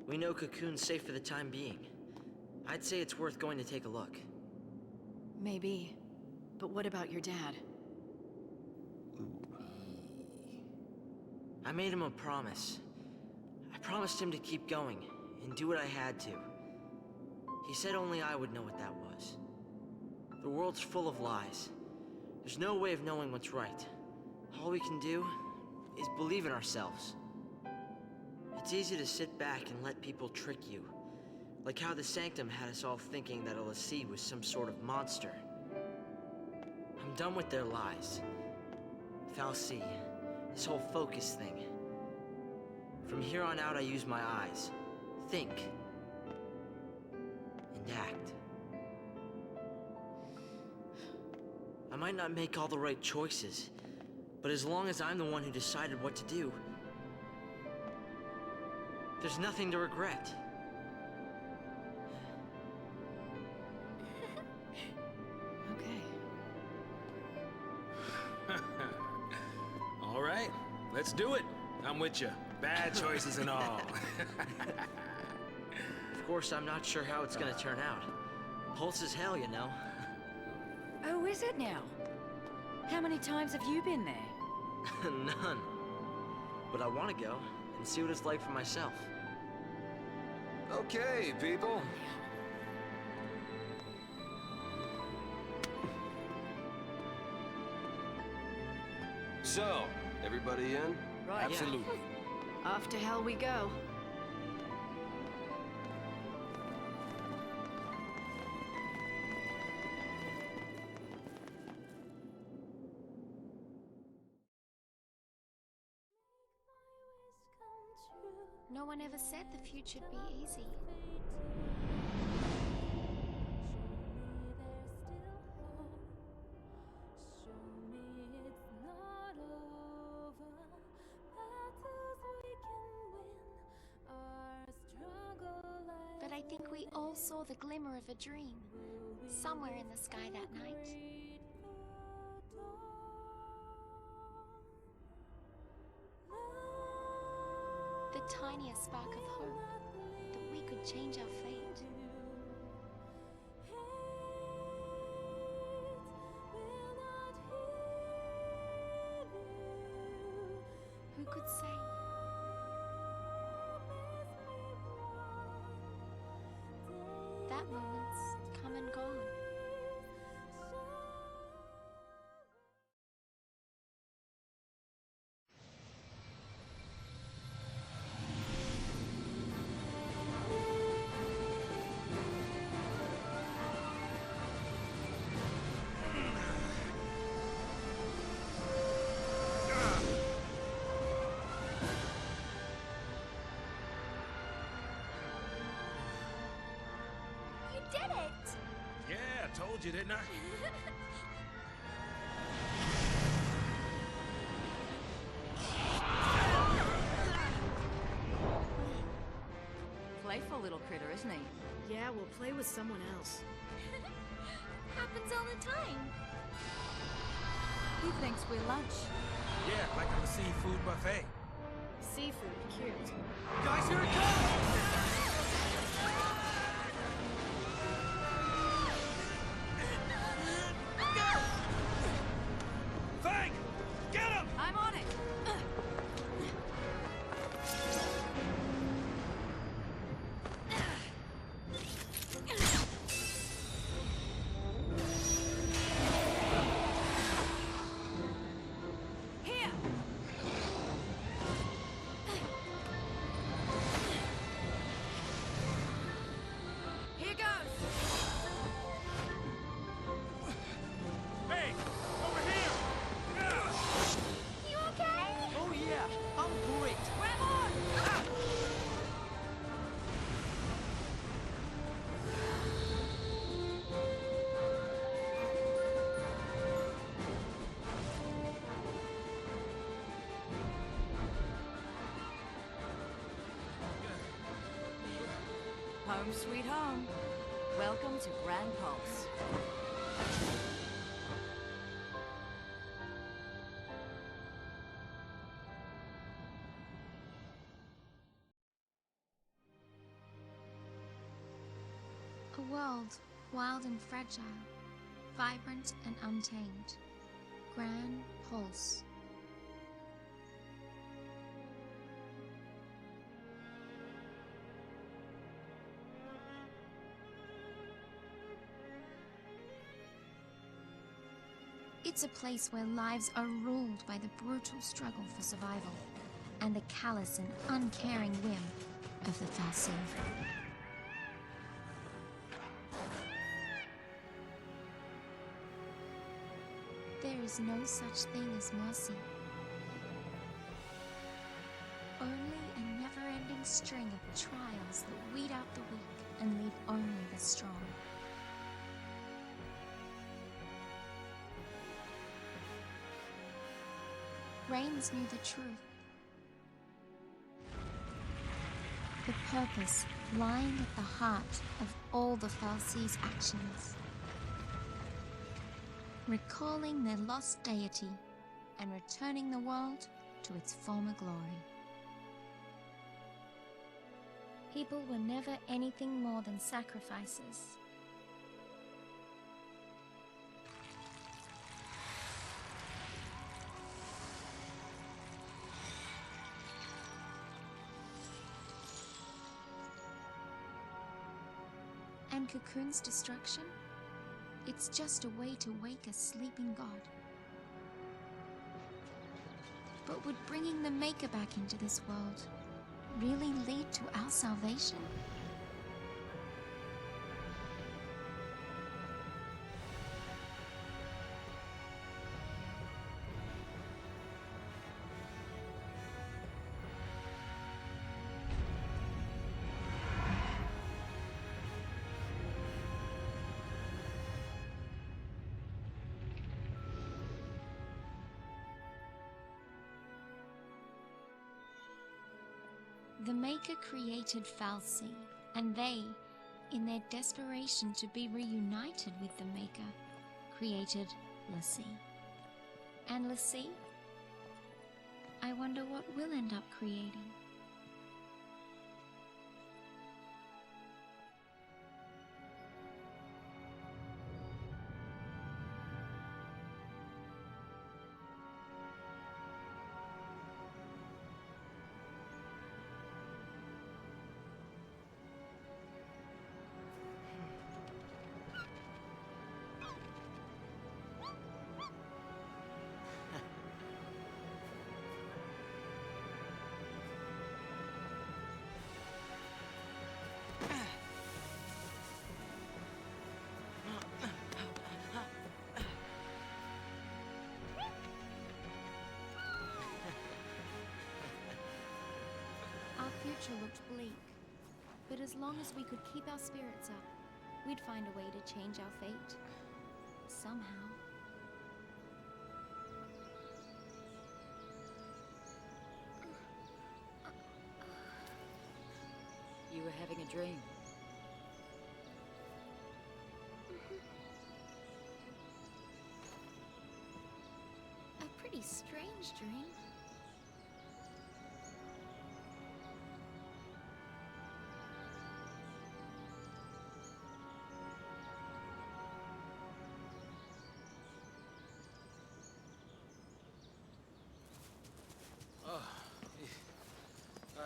we know Cocoon's safe for the time being. I'd say it's worth going to take a look. Maybe. But what about your dad? I made him a promise. I promised him to keep going and do what I had to. He said only I would know what that was. The world's full of lies. There's no way of knowing what's right. All we can do is believe in ourselves. It's easy to sit back and let people trick you. Like how the Sanctum had us all thinking that l'Cie was some sort of monster. I'm done with their lies. Fal'Cie, this whole focus thing. From here on out, I use my eyes. Think. And act. I might not make all the right choices, but as long as I'm the one who decided what to do, there's nothing to regret. Okay. All right, let's do it. I'm with you. Bad choices and all. Of course, I'm not sure how it's gonna turn out. Pulse is hell, you know. Oh, is it now? How many times have you been there? None. But I want to go and see what it's like for myself. Okay, people. So, everybody in? Right. Absolutely. Off to hell we go. No one ever said the future'd be easy. But I think we all saw the glimmer of a dream, somewhere in the sky that night. The tiniest spark of hope that we could change our fate. Who could say? That moment's come and gone. You did it! Yeah, I told you, didn't I? Playful little critter, isn't he? Yeah, we'll play with someone else. Happens all the time. He thinks we're lunch. Yeah, like on a seafood buffet. Seafood, cute. Guys, here it comes! Fang! Get him! I'm on it! Here! Here goes! Hey! Over here! You okay? Oh yeah, I'm great. Grab on! Home sweet home. Welcome to Grand Pulse. A world wild and fragile, vibrant and untamed. Grand Pulse. It's a place where lives are ruled by the brutal struggle for survival and the callous and uncaring whim of the fal'Cie. There is no such thing as mercy. Only a never-ending string of trials that weed out the weak and leave only the strong. Reigns knew the truth. The purpose lying at the heart of all the fal'Cie's actions. Recalling their lost deity and returning the world to its former glory. People were never anything more than sacrifices. And Cocoon's destruction? It's just a way to wake a sleeping god. But would bringing the Maker back into this world really lead to our salvation? The Maker created Fal'Cie, and they, in their desperation to be reunited with the Maker, created l'Cie. And l'Cie? I wonder what we'll end up creating. Our future looked bleak, but as long as we could keep our spirits up, we'd find a way to change our fate. Somehow. You were having a dream. A pretty strange dream.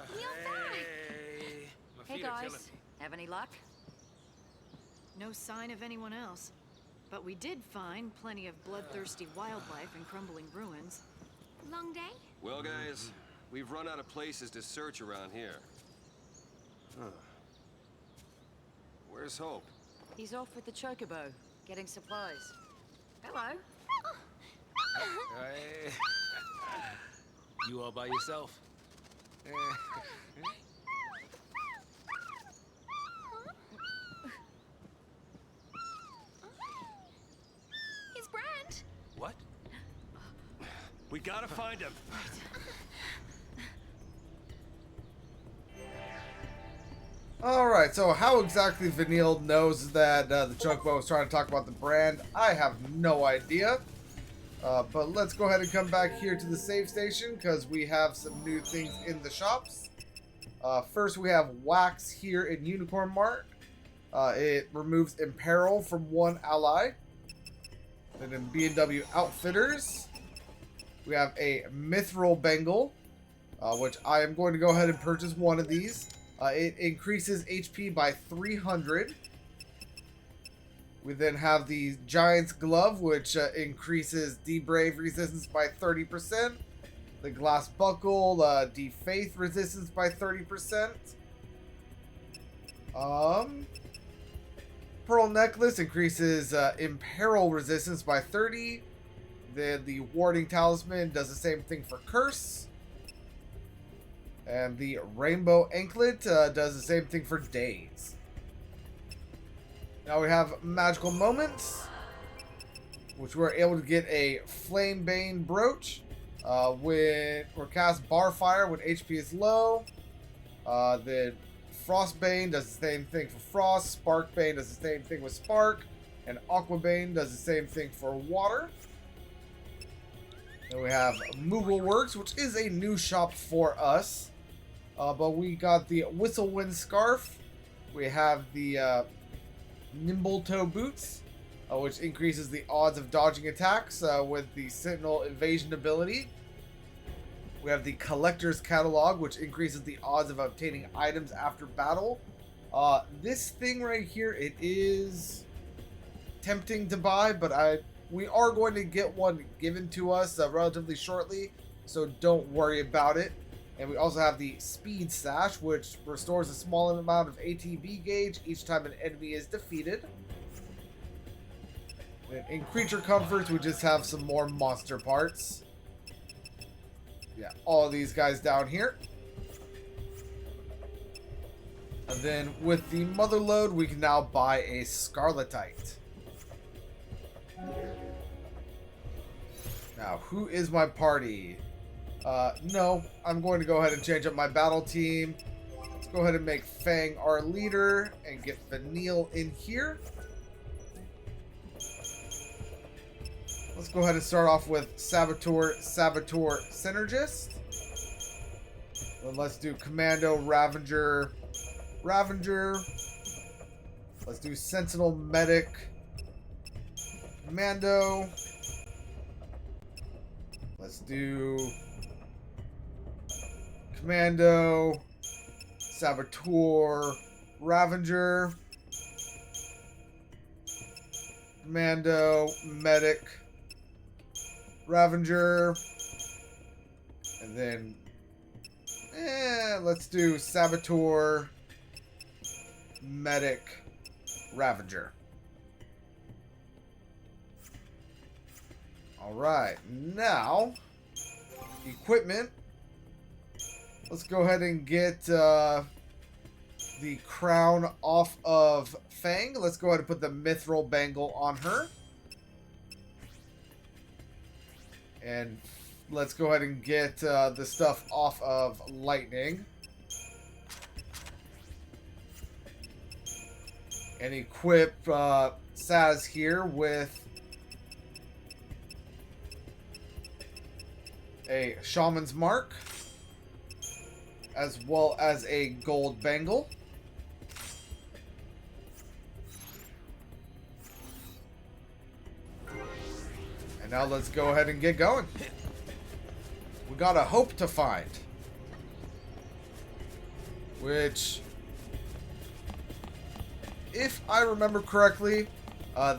Hey, my Hey feet are killing guys, me. have any luck? No sign of anyone else. But we did find plenty of bloodthirsty wildlife in crumbling ruins. Long day? Well, guys, we've run out of places to search around here. Huh. Where's Hope? He's off with the Chocobo, getting supplies. Hello. Hey. You all by yourself? He's Brand! What? We gotta find him. Alright, so how exactly Vanille knows that the Chocobo was trying to talk about the brand, I have no idea. But let's go ahead and come back here to the save station because we have some new things in the shops. First, we have Wax here in Unicorn Mart. It removes Imperil from one ally. Then in B&W Outfitters, we have a Mithril Bengal, which I am going to go ahead and purchase one of these. It increases HP by 300. We then have the Giant's Glove, which increases Debrave resistance by 30%. The Glass Buckle, Defaith resistance by 30%. Pearl Necklace increases Imperil resistance by 30. Then the Warding Talisman does the same thing for Curse. And the Rainbow Anklet does the same thing for Daze. Now we have Magical Moments, which we're able to get a Flame Bane Brooch or cast Barfire when HP is low. Then Frost Bane does the same thing for Frost. Spark Bane does the same thing with Spark. And Aqua Bane does the same thing for Water. Then we have Moogle Works, which is a new shop for us. But we got the Whistlewind Scarf. We have the Nimble Toe Boots, which increases the odds of dodging attacks with the Sentinel Evasion ability. We have the Collector's Catalog, which increases the odds of obtaining items after battle. This thing right here, it is tempting to buy, but we are going to get one given to us relatively shortly, so don't worry about it. And we also have the Speed Sash, which restores a small amount of ATB gauge each time an enemy is defeated. And in Creature Comforts, we just have some more monster parts. Yeah, all of these guys down here. And then with the Mother Load, we can now buy a Scarletite. Now, who is my party? No, I'm going to go ahead and change up my battle team. Let's go ahead and make Fang our leader and get Vanille in here. Let's go ahead and start off with Saboteur Synergist. Then let's do Commando Ravager. Let's do Sentinel Medic. Commando. Let's do Commando, Saboteur, Ravager, Commando, Medic, Ravager, and then let's do Saboteur, Medic, Ravager. Alright, now, equipment. Let's go ahead and get the crown off of Fang. Let's go ahead and put the Mithril Bangle on her. And let's go ahead and get the stuff off of Lightning. And equip Saz here with a Shaman's Mark, as well as a gold bangle. And now let's go ahead and get going. We got a hope to find, which, if I remember correctly,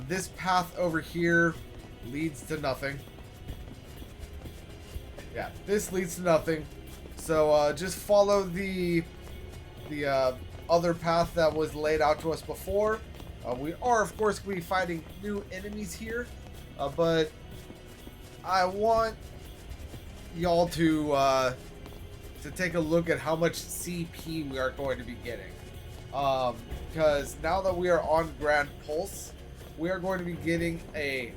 this path over here leads to nothing. Yeah, this leads to nothing. So just follow the other path that was laid out to us before. We are, of course, going to be fighting new enemies here, but I want y'all to take a look at how much CP we are going to be getting. Because now that we are on Grand Pulse, we are going to be getting a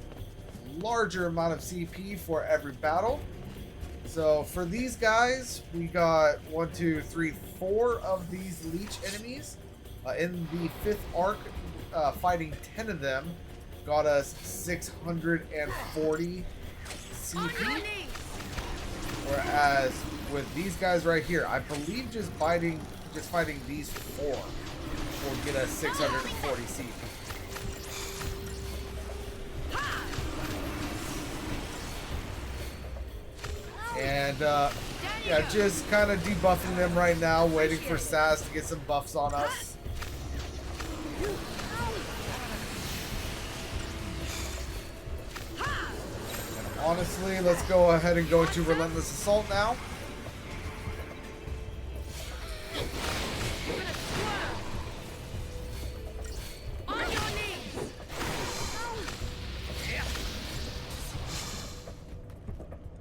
larger amount of CP for every battle. So for these guys, we got 1, 2, 3, 4 of these leech enemies. In the 5th arc, fighting 10 of them got us 640 CP. Whereas with these guys right here, I believe just fighting these 4 will get us 640 CP. And yeah, just kind of debuffing them right now, waiting for Saz to get some buffs on us. And honestly, let's go ahead and go into Relentless Assault now.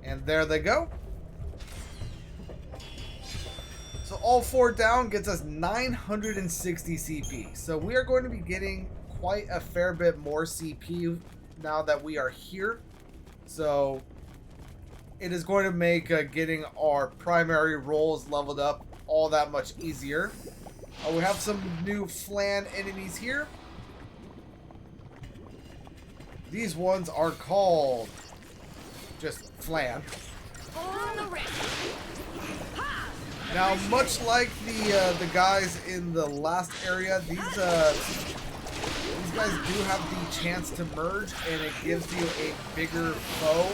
And there they go. So all 4 down gets us 960 CP. So we are going to be getting quite a fair bit more CP now that we are here. So it is going to make getting our primary roles leveled up all that much easier. We have some new Flan enemies here. These ones are called just Flan. Now, much like the guys in the last area, these guys do have the chance to merge, and it gives you a bigger foe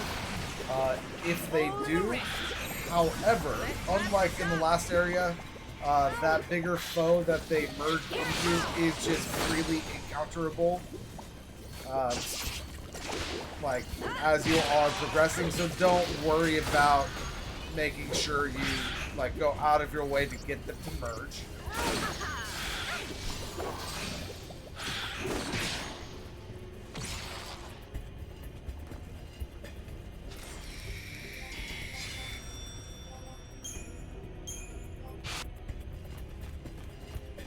if they do. However, unlike in the last area, that bigger foe that they merge into is just freely encounterable. Like, as you are progressing, so don't worry about making sure you like go out of your way to get them to merge.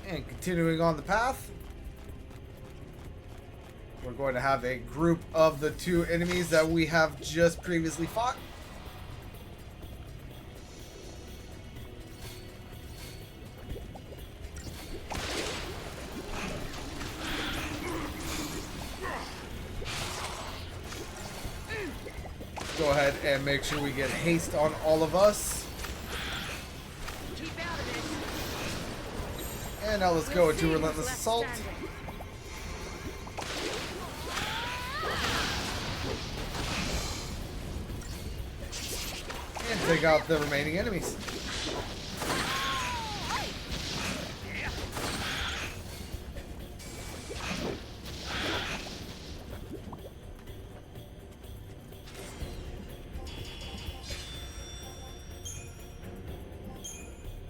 And continuing on the path, we're going to have a group of the 2 enemies that we have just previously fought. ahead and make sure we get haste on all of us. Keep out of this. And now let's go into Relentless Assault. And take out the remaining enemies.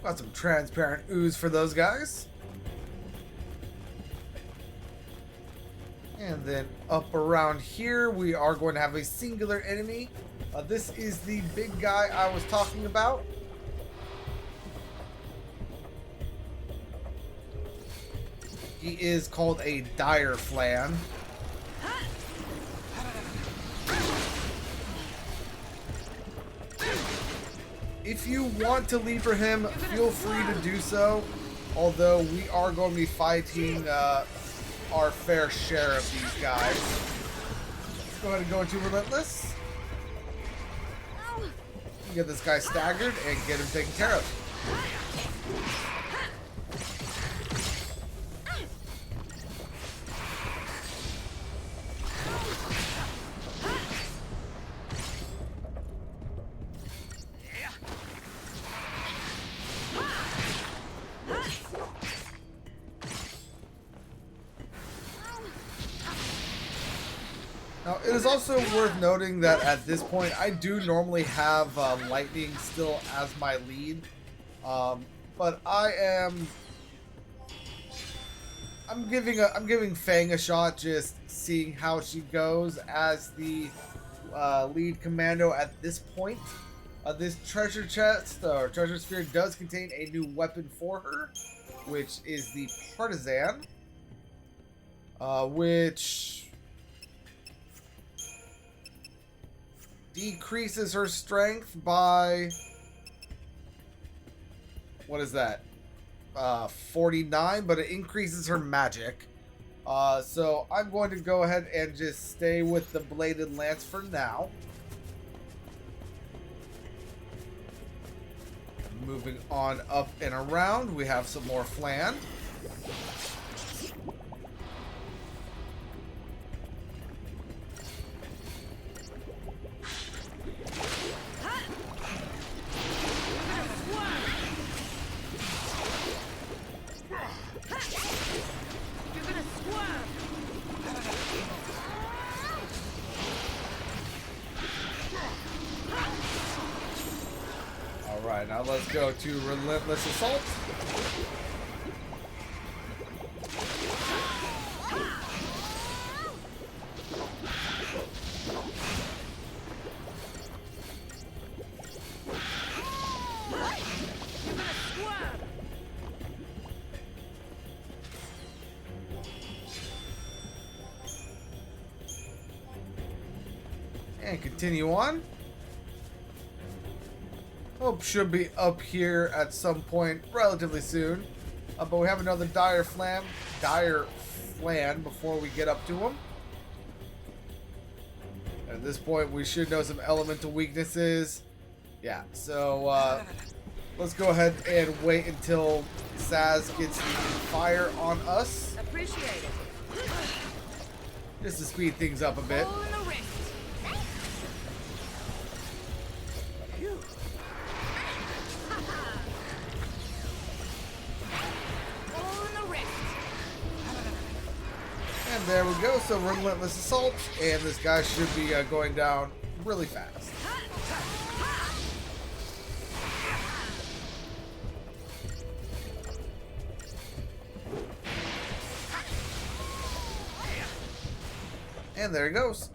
Got some transparent ooze for those guys. And then up around here, we are going to have a singular enemy. This is the big guy I was talking about. He is called a Dire Flan. If you want to lead for him, feel free to do so. Although we are going to be fighting our fair share of these guys. Let's go ahead and go into Relentless. Get this guy staggered and get him taken care of. Now, it is also worth noting that at this point, I do normally have Lightning still as my lead, but I'm giving Fang a shot, just seeing how she goes as the lead commando at this point. This treasure chest or treasure sphere does contain a new weapon for her, which is the Partisan, which decreases her strength by, what is that? 49, but it increases her magic. So I'm going to go ahead and just stay with the Bladed Lance for now. Moving on up and around, we have some more Flan. Alright, now let's go to Relentless Assault. And continue on. Hope should be up here at some point relatively soon. But we have another Dire Flan before we get up to him. At this point, we should know some elemental weaknesses. Yeah, so let's go ahead and wait until Saz gets the fire on us. Appreciate it. Just to speed things up a bit. All in the wrist. And there we go, so Relentless Assault, and this guy should be going down really fast. And there he goes.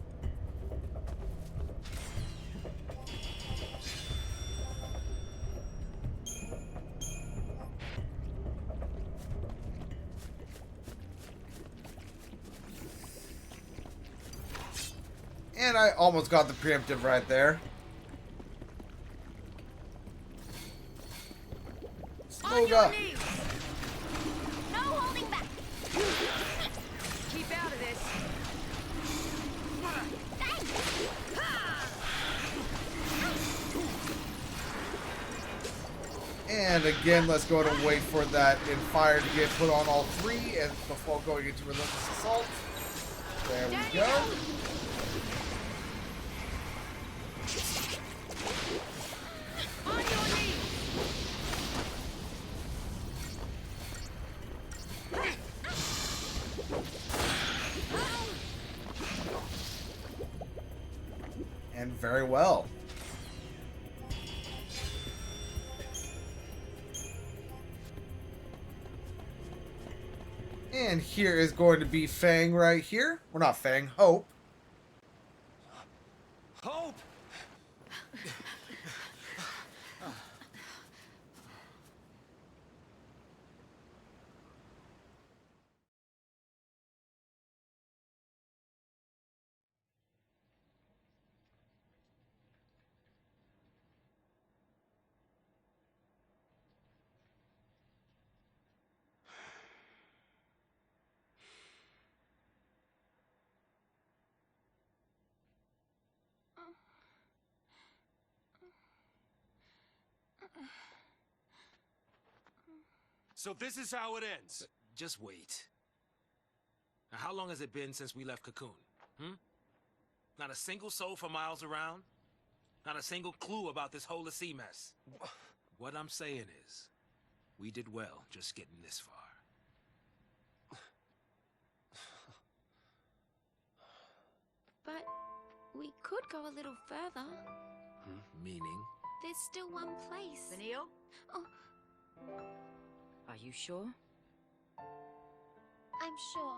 And I almost got the preemptive right there. Smoga. No holding back. Keep out of this. And again, let's go ahead and wait for that Infire to get put on all three and before going into Relentless Assault. There we go. On your knees! And very well. And here is going to be Fang right here. Well, not Fang, Hope. Hope! So this is how it ends. Just wait. Now, how long has it been since we left Cocoon? Not a single soul for miles around? Not a single clue about this whole sea mess? What I'm saying is, we did well just getting this far. But we could go a little further. Meaning? There's still one place. Vanille? Oh, Are you sure? I'm sure.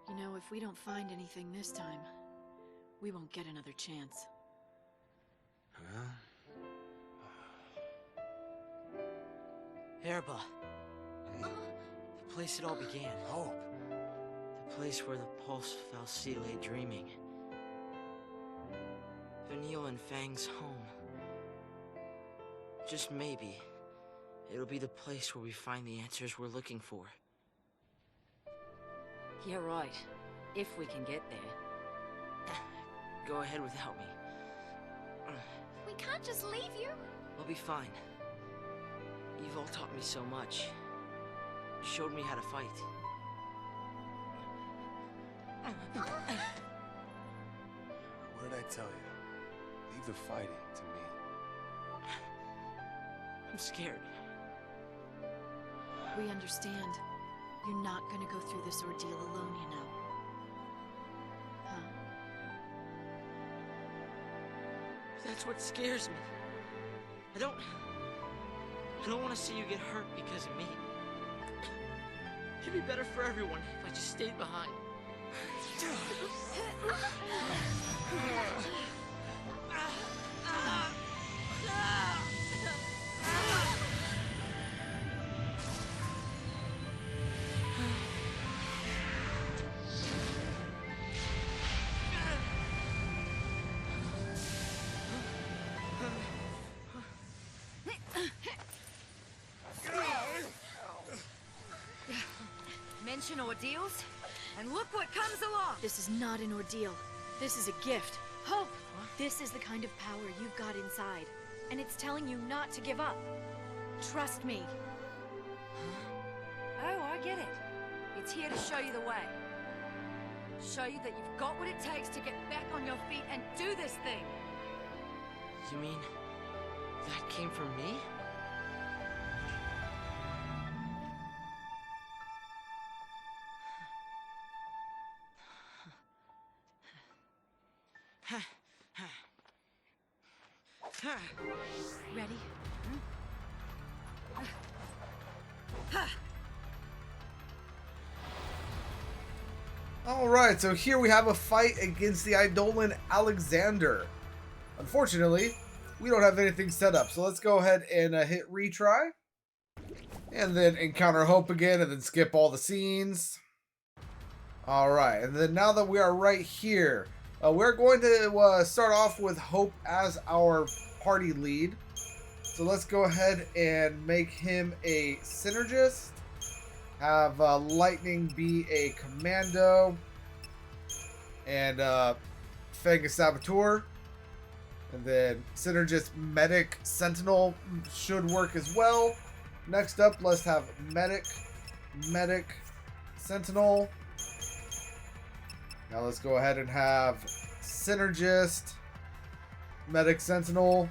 You know, if we don't find anything this time, we won't get another chance. Huh? Erba. The place it all began. Hope. The place where the Pulse Fal'Cie lay dreaming. Vanille and Fang's home. Just maybe, it'll be the place where we find the answers we're looking for. You're right. If we can get there. Go ahead without me. We can't just leave you. I'll be fine. You've all taught me so much. You showed me how to fight. What did I tell you? Leave the fighting to me. I'm scared. We understand. You're not gonna go through this ordeal alone, you know. Huh? That's what scares me. I don't want to see you get hurt because of me. It'd be better for everyone if I just stayed behind. Mention ordeals, and look what comes along! This is not an ordeal. This is a gift. Hope! This is the kind of power you've got inside. And it's telling you not to give up. Trust me. Oh, I get it. It's here to show you the way. Show you that you've got what it takes to get back on your feet and do this thing. You mean that came from me? Ready? Alright, so here we have a fight against the Eidolon Alexander. Unfortunately, we don't have anything set up, so let's go ahead and hit retry. And then encounter Hope again, and then skip all the scenes. Alright, and then now that we are right here, we're going to start off with Hope as our party lead. So let's go ahead and make him a synergist. Have Lightning be a commando. And Fang a saboteur. And then Synergist Medic Sentinel should work as well. Next up, let's have Medic Sentinel. Now let's go ahead and have Synergist Medic Sentinel.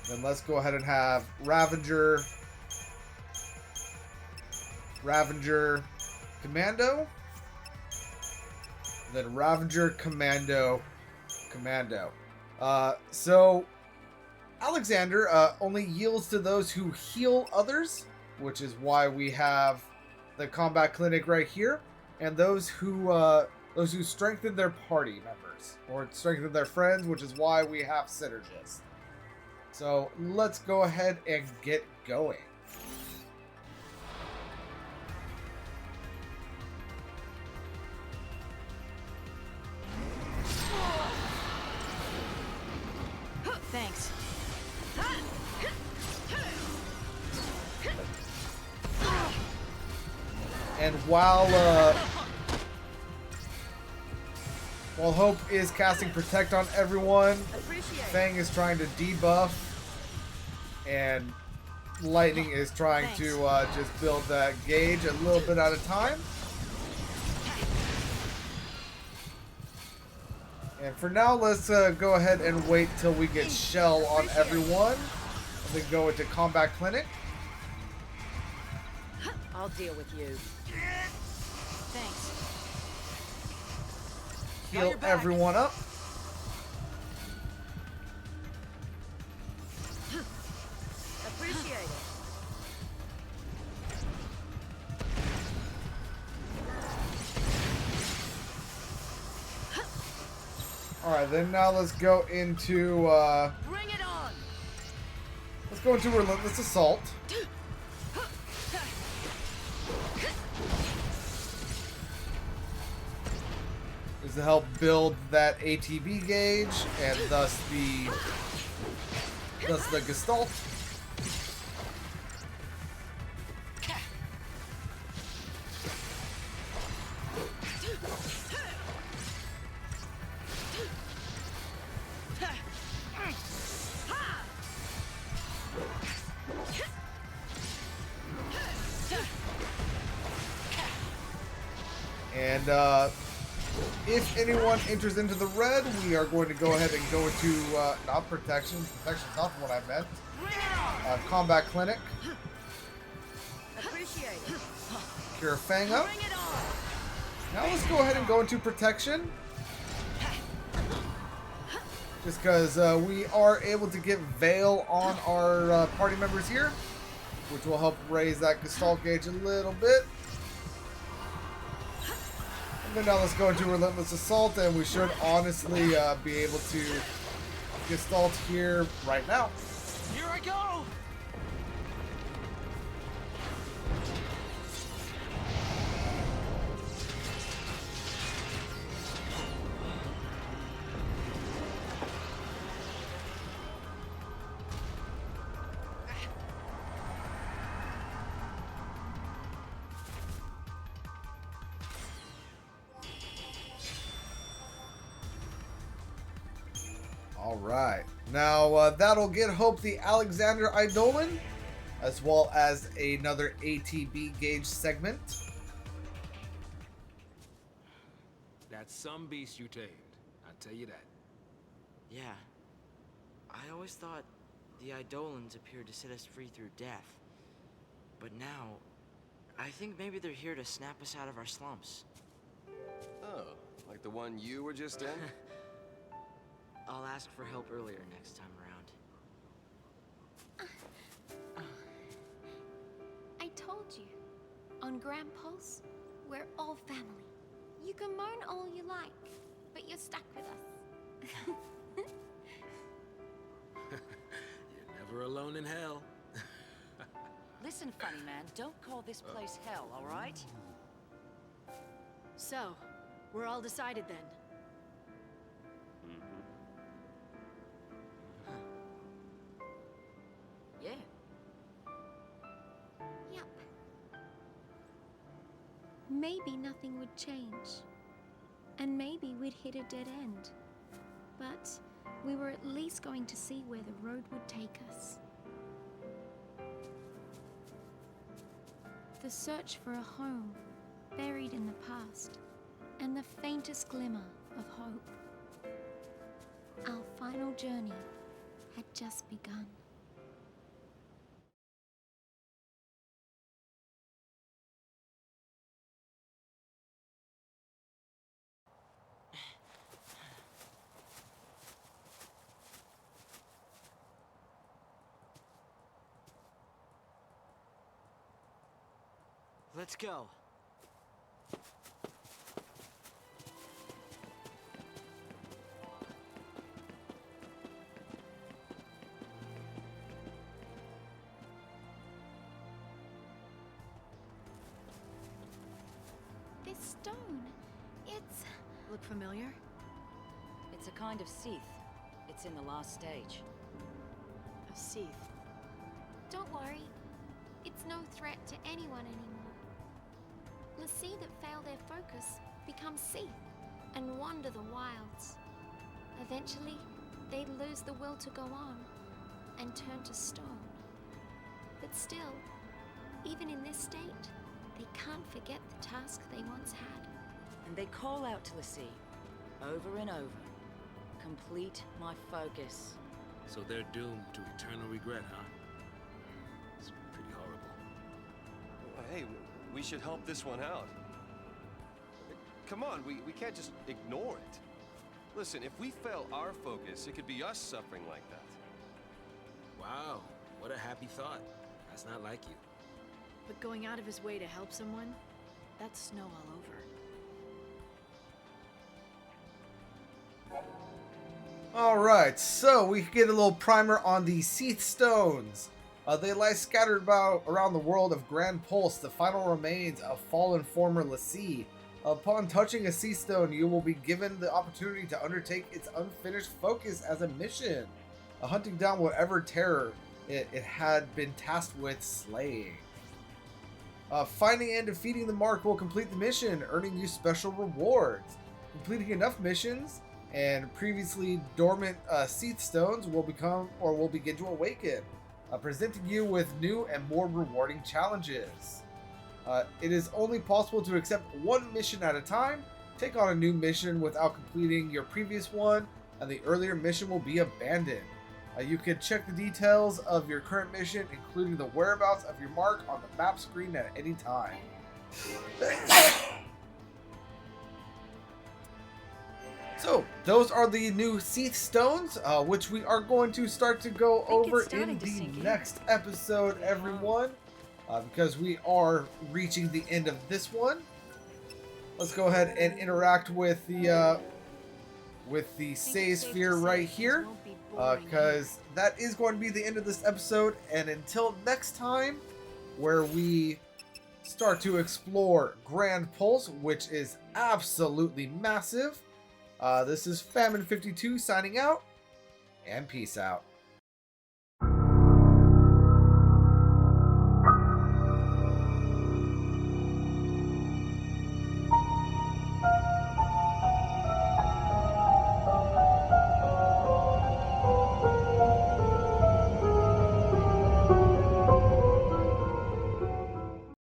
Then let's go ahead and have Ravager Commando. Then Ravager Commando. So Alexander only yields to those who heal others, which is why we have the combat clinic right here, and those who strengthen their party members or strengthen their friends, which is why we have Synergist. So let's go ahead and get going. Thanks. And while Hope is casting Protect on everyone, Fang is trying to debuff, and Lightning is trying to just build that gauge a little bit at a time. And for now, let's go ahead and wait till we get Shell on everyone, and then go into Combat Clinic. I'll deal with you. Thanks. Heal everyone up. Appreciate it. Alright, then now let's go into Bring it on. Relentless Assault. Is to help build that ATB gauge and thus the Gestalt. And if anyone enters into the red, we are going to go ahead and go into not protection. Protection's not what I meant. Combat Clinic. Appreciate it. Cure Fang up. Bring it on. Now let's go ahead and go into protection. Just because we are able to get Veil on our party members here, which will help raise that Gestalt gauge a little bit. And then now let's go into Relentless Assault, and we should honestly be able to Gestalt here right now. Here I go! Alright, now that'll get Hope the Alexander Eidolon, as well as another ATB gauge segment. That's some beast you tamed. I'll tell you that. Yeah. I always thought the Eidolons appeared to set us free through death. But now, I think maybe they're here to snap us out of our slumps. Oh, like the one you were just in? I'll ask for help earlier next time around. I told you. On Grand Pulse, we're all family. You can moan all you like, but you're stuck with us. You're never alone in hell. Listen, funny man, don't call this place hell, all right? So, we're all decided then. Yeah. Yep. Maybe nothing would change. And maybe we'd hit a dead end. But we were at least going to see where the road would take us. The search for a home buried in the past, and the faintest glimmer of hope. Our final journey had just begun. Let's go. This stone, it's... Look familiar? It's a kind of Seath. It's in the last stage. A Seath. Don't worry, it's no threat to anyone anymore. L'Cie that fail their focus become Seath and wander the wilds. Eventually, they'd lose the will to go on and turn to stone. But still, even in this state, they can't forget the task they once had. And they call out to L'Cie, over and over. Complete my focus. So they're doomed to eternal regret, huh? It's pretty horrible. Well, hey, we should help this one out. Come on, we can't just ignore it. Listen, if we fail our focus, it could be us suffering like that. Wow, what a happy thought. That's not like you. But going out of his way to help someone, that's Snow all over. Alright, so we get a little primer on the Seath Stones. They lie scattered about around the world of Grand Pulse, the final remains of fallen former L'Cie. Upon touching a Seath Stone, you will be given the opportunity to undertake its unfinished focus as a mission, hunting down whatever terror it had been tasked with slaying. Finding and defeating the mark will complete the mission, earning you special rewards. Completing enough missions and previously dormant Seath Stones will begin to awaken, presenting you with new and more rewarding challenges. It is only possible to accept one mission at a time. Take on a new mission without completing your previous one, and the earlier mission will be abandoned. You can check the details of your current mission, including the whereabouts of your mark, on the map screen at any time. So, those are the new Seath Stones, which we are going to start to go over in the next episode, everyone. Because we are reaching the end of this one. Let's go ahead and interact with the Save Sphere right here. Because that is going to be the end of this episode. And until next time, where we start to explore Grand Pulse, which is absolutely massive. This is Famine52 signing out, and peace out.